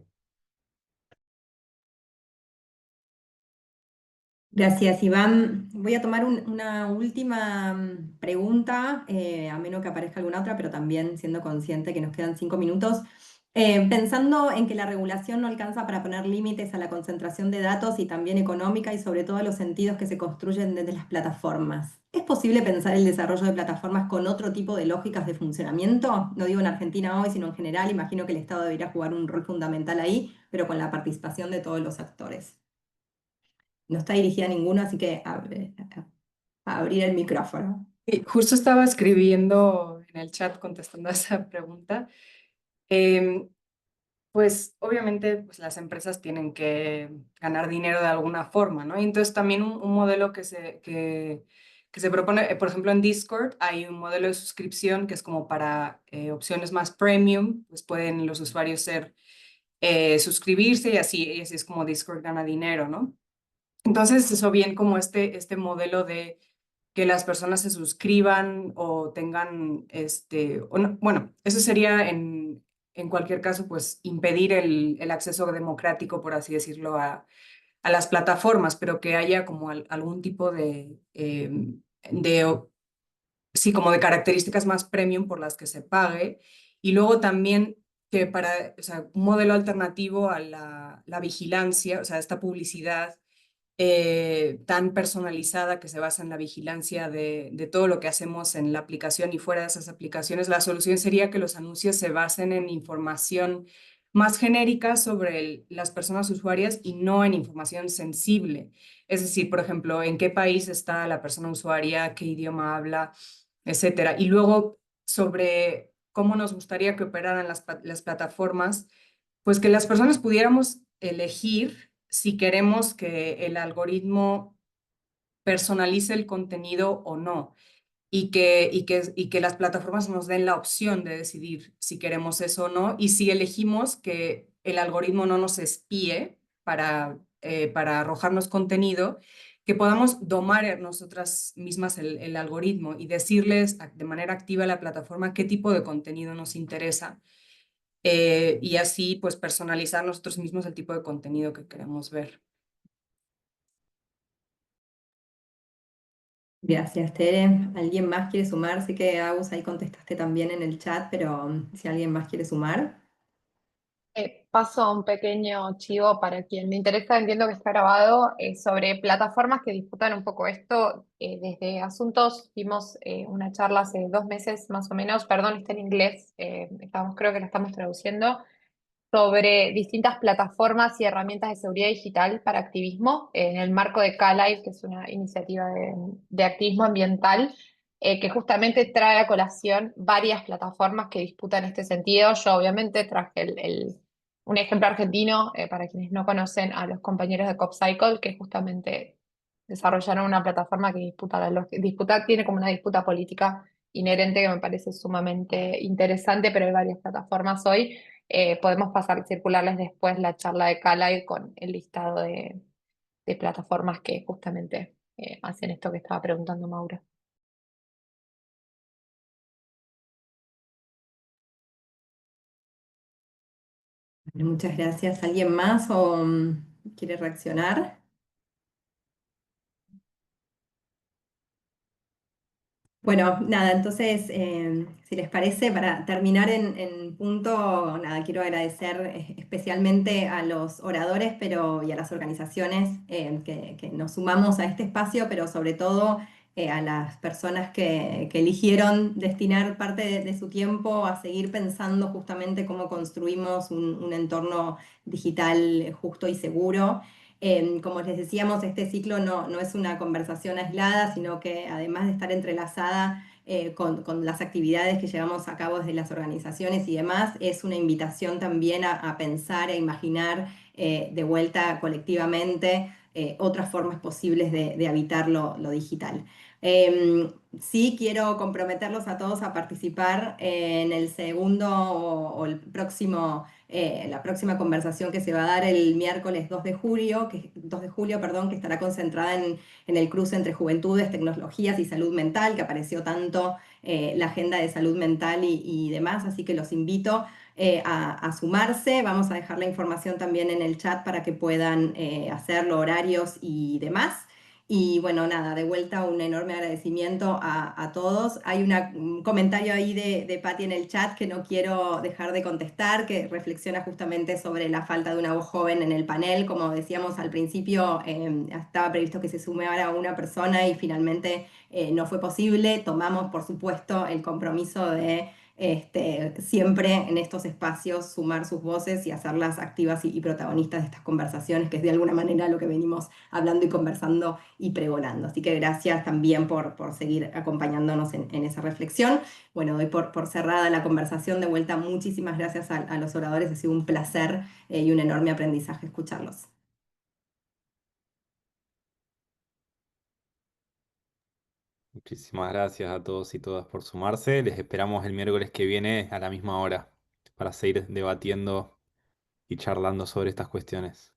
Speaker 1: Gracias, Iván. Voy a tomar una última pregunta, a menos que aparezca alguna otra, pero también siendo consciente que nos quedan 5 minutos. Pensando en que la regulación no alcanza para poner límites a la concentración de datos y también económica y sobre todo los sentidos que se construyen desde las plataformas. ¿Es posible pensar el desarrollo de plataformas con otro tipo de lógicas de funcionamiento? No digo en Argentina hoy, sino en general. Imagino que el Estado debería jugar un rol fundamental ahí, pero con la participación de todos los actores. No está dirigida a ninguno, así que a abrir el micrófono.
Speaker 4: Y justo estaba escribiendo en el chat contestando a esa pregunta. Em, Pues obviamente pues, las empresas tienen que ganar dinero de alguna forma, ¿no? Y entonces también un modelo que se propone, por ejemplo, en Discord hay un modelo de suscripción que es como para opciones más premium, pues pueden los usuarios suscribirse y así es como Discord gana dinero, ¿no? Entonces eso bien como este modelo de que las personas se suscriban o tengan, bueno, eso sería en cualquier caso, pues impedir el acceso democrático, por así decirlo, a las plataformas, pero que haya como algún tipo de, sí, como de características más premium por las que se pague. Y luego también que o sea, un modelo alternativo a la vigilancia, o sea, esta publicidad tan personalizada que se basa en la vigilancia de todo lo que hacemos en la aplicación y fuera de esas aplicaciones, la solución sería que los anuncios se basen en información más genérica sobre las personas usuarias y no en información sensible. Es decir, por ejemplo, en qué país está la persona usuaria, qué idioma habla, etcétera. Y luego sobre cómo nos gustaría que operaran las plataformas, pues que las personas pudiéramos elegir si queremos que el algoritmo personalice el contenido o no, y que las plataformas nos den la opción de decidir si queremos eso o no, y si elegimos que el algoritmo no nos espíe para arrojarnos contenido, que podamos domar nosotras mismas el algoritmo y decirles de manera activa a la plataforma qué tipo de contenido nos interesa. Y así pues personalizar nosotros mismos el tipo de contenido que queremos ver.
Speaker 1: Gracias, Tere. ¿Alguien más quiere sumar? Sé que Agus ahí contestaste también en el chat, pero si alguien más quiere sumar.
Speaker 2: Paso un pequeño chivo para quien le interesa, entiendo que está grabado, sobre plataformas que disputan un poco esto. Desde Asuntos vimos una charla hace 2 meses más o menos, perdón, está en inglés, creo que la estamos traduciendo, sobre distintas plataformas y herramientas de seguridad digital para activismo en el marco de CALAID, que es una iniciativa de activismo ambiental, que justamente trae a colación varias plataformas que disputan este sentido. Yo obviamente traje un ejemplo argentino, para quienes no conocen a los compañeros de CopCycle, que justamente desarrollaron una plataforma que tiene como una disputa política inherente que me parece sumamente interesante, pero hay varias plataformas hoy. Podemos circularles después la charla de Calai con el listado de plataformas que justamente hacen esto que estaba preguntando Maura.
Speaker 1: Muchas gracias. ¿Alguien más o quiere reaccionar? Bueno, nada, entonces, si les parece, para terminar en punto, nada, quiero agradecer especialmente a los oradores y a las organizaciones que nos sumamos a este espacio, pero sobre todo a las personas que eligieron destinar parte de su tiempo a seguir pensando justamente cómo construimos un entorno digital justo y seguro. Como les decíamos, este ciclo no es una conversación aislada, sino que además de estar entrelazada con las actividades que llevamos a cabo desde las organizaciones y demás, es una invitación también a pensar e imaginar de vuelta colectivamente otras formas posibles de habitar lo digital. Sí quiero comprometerlos a todos a participar en el segundo o el próximo la próxima conversación que se va a dar el miércoles 2 de julio, perdón, que estará concentrada en el cruce entre juventudes, tecnologías y salud mental, que apareció tanto la agenda de salud mental y demás, así que los invito a sumarse. Vamos a dejar la información también en el chat para que puedan hacerlo, horarios y demás. Y bueno, nada, de vuelta un enorme agradecimiento a todos. Hay un comentario ahí de Patti en el chat que no quiero dejar de contestar, que reflexiona justamente sobre la falta de una voz joven en el panel. Como decíamos al principio, estaba previsto que se sumara una persona y finalmente no fue posible. Tomamos, por supuesto, el compromiso de siempre en estos espacios sumar sus voces y hacerlas activas y protagonistas de estas conversaciones, que es de alguna manera lo que venimos hablando y conversando y pregonando. Así que gracias también por seguir acompañándonos en esa reflexión. Bueno, doy por cerrada la conversación. De vuelta, muchísimas gracias a los oradores. Ha sido un placer y un enorme aprendizaje escucharlos.
Speaker 3: Muchísimas gracias a todos y todas por sumarse. Les esperamos el miércoles que viene a la misma hora para seguir debatiendo y charlando sobre estas cuestiones.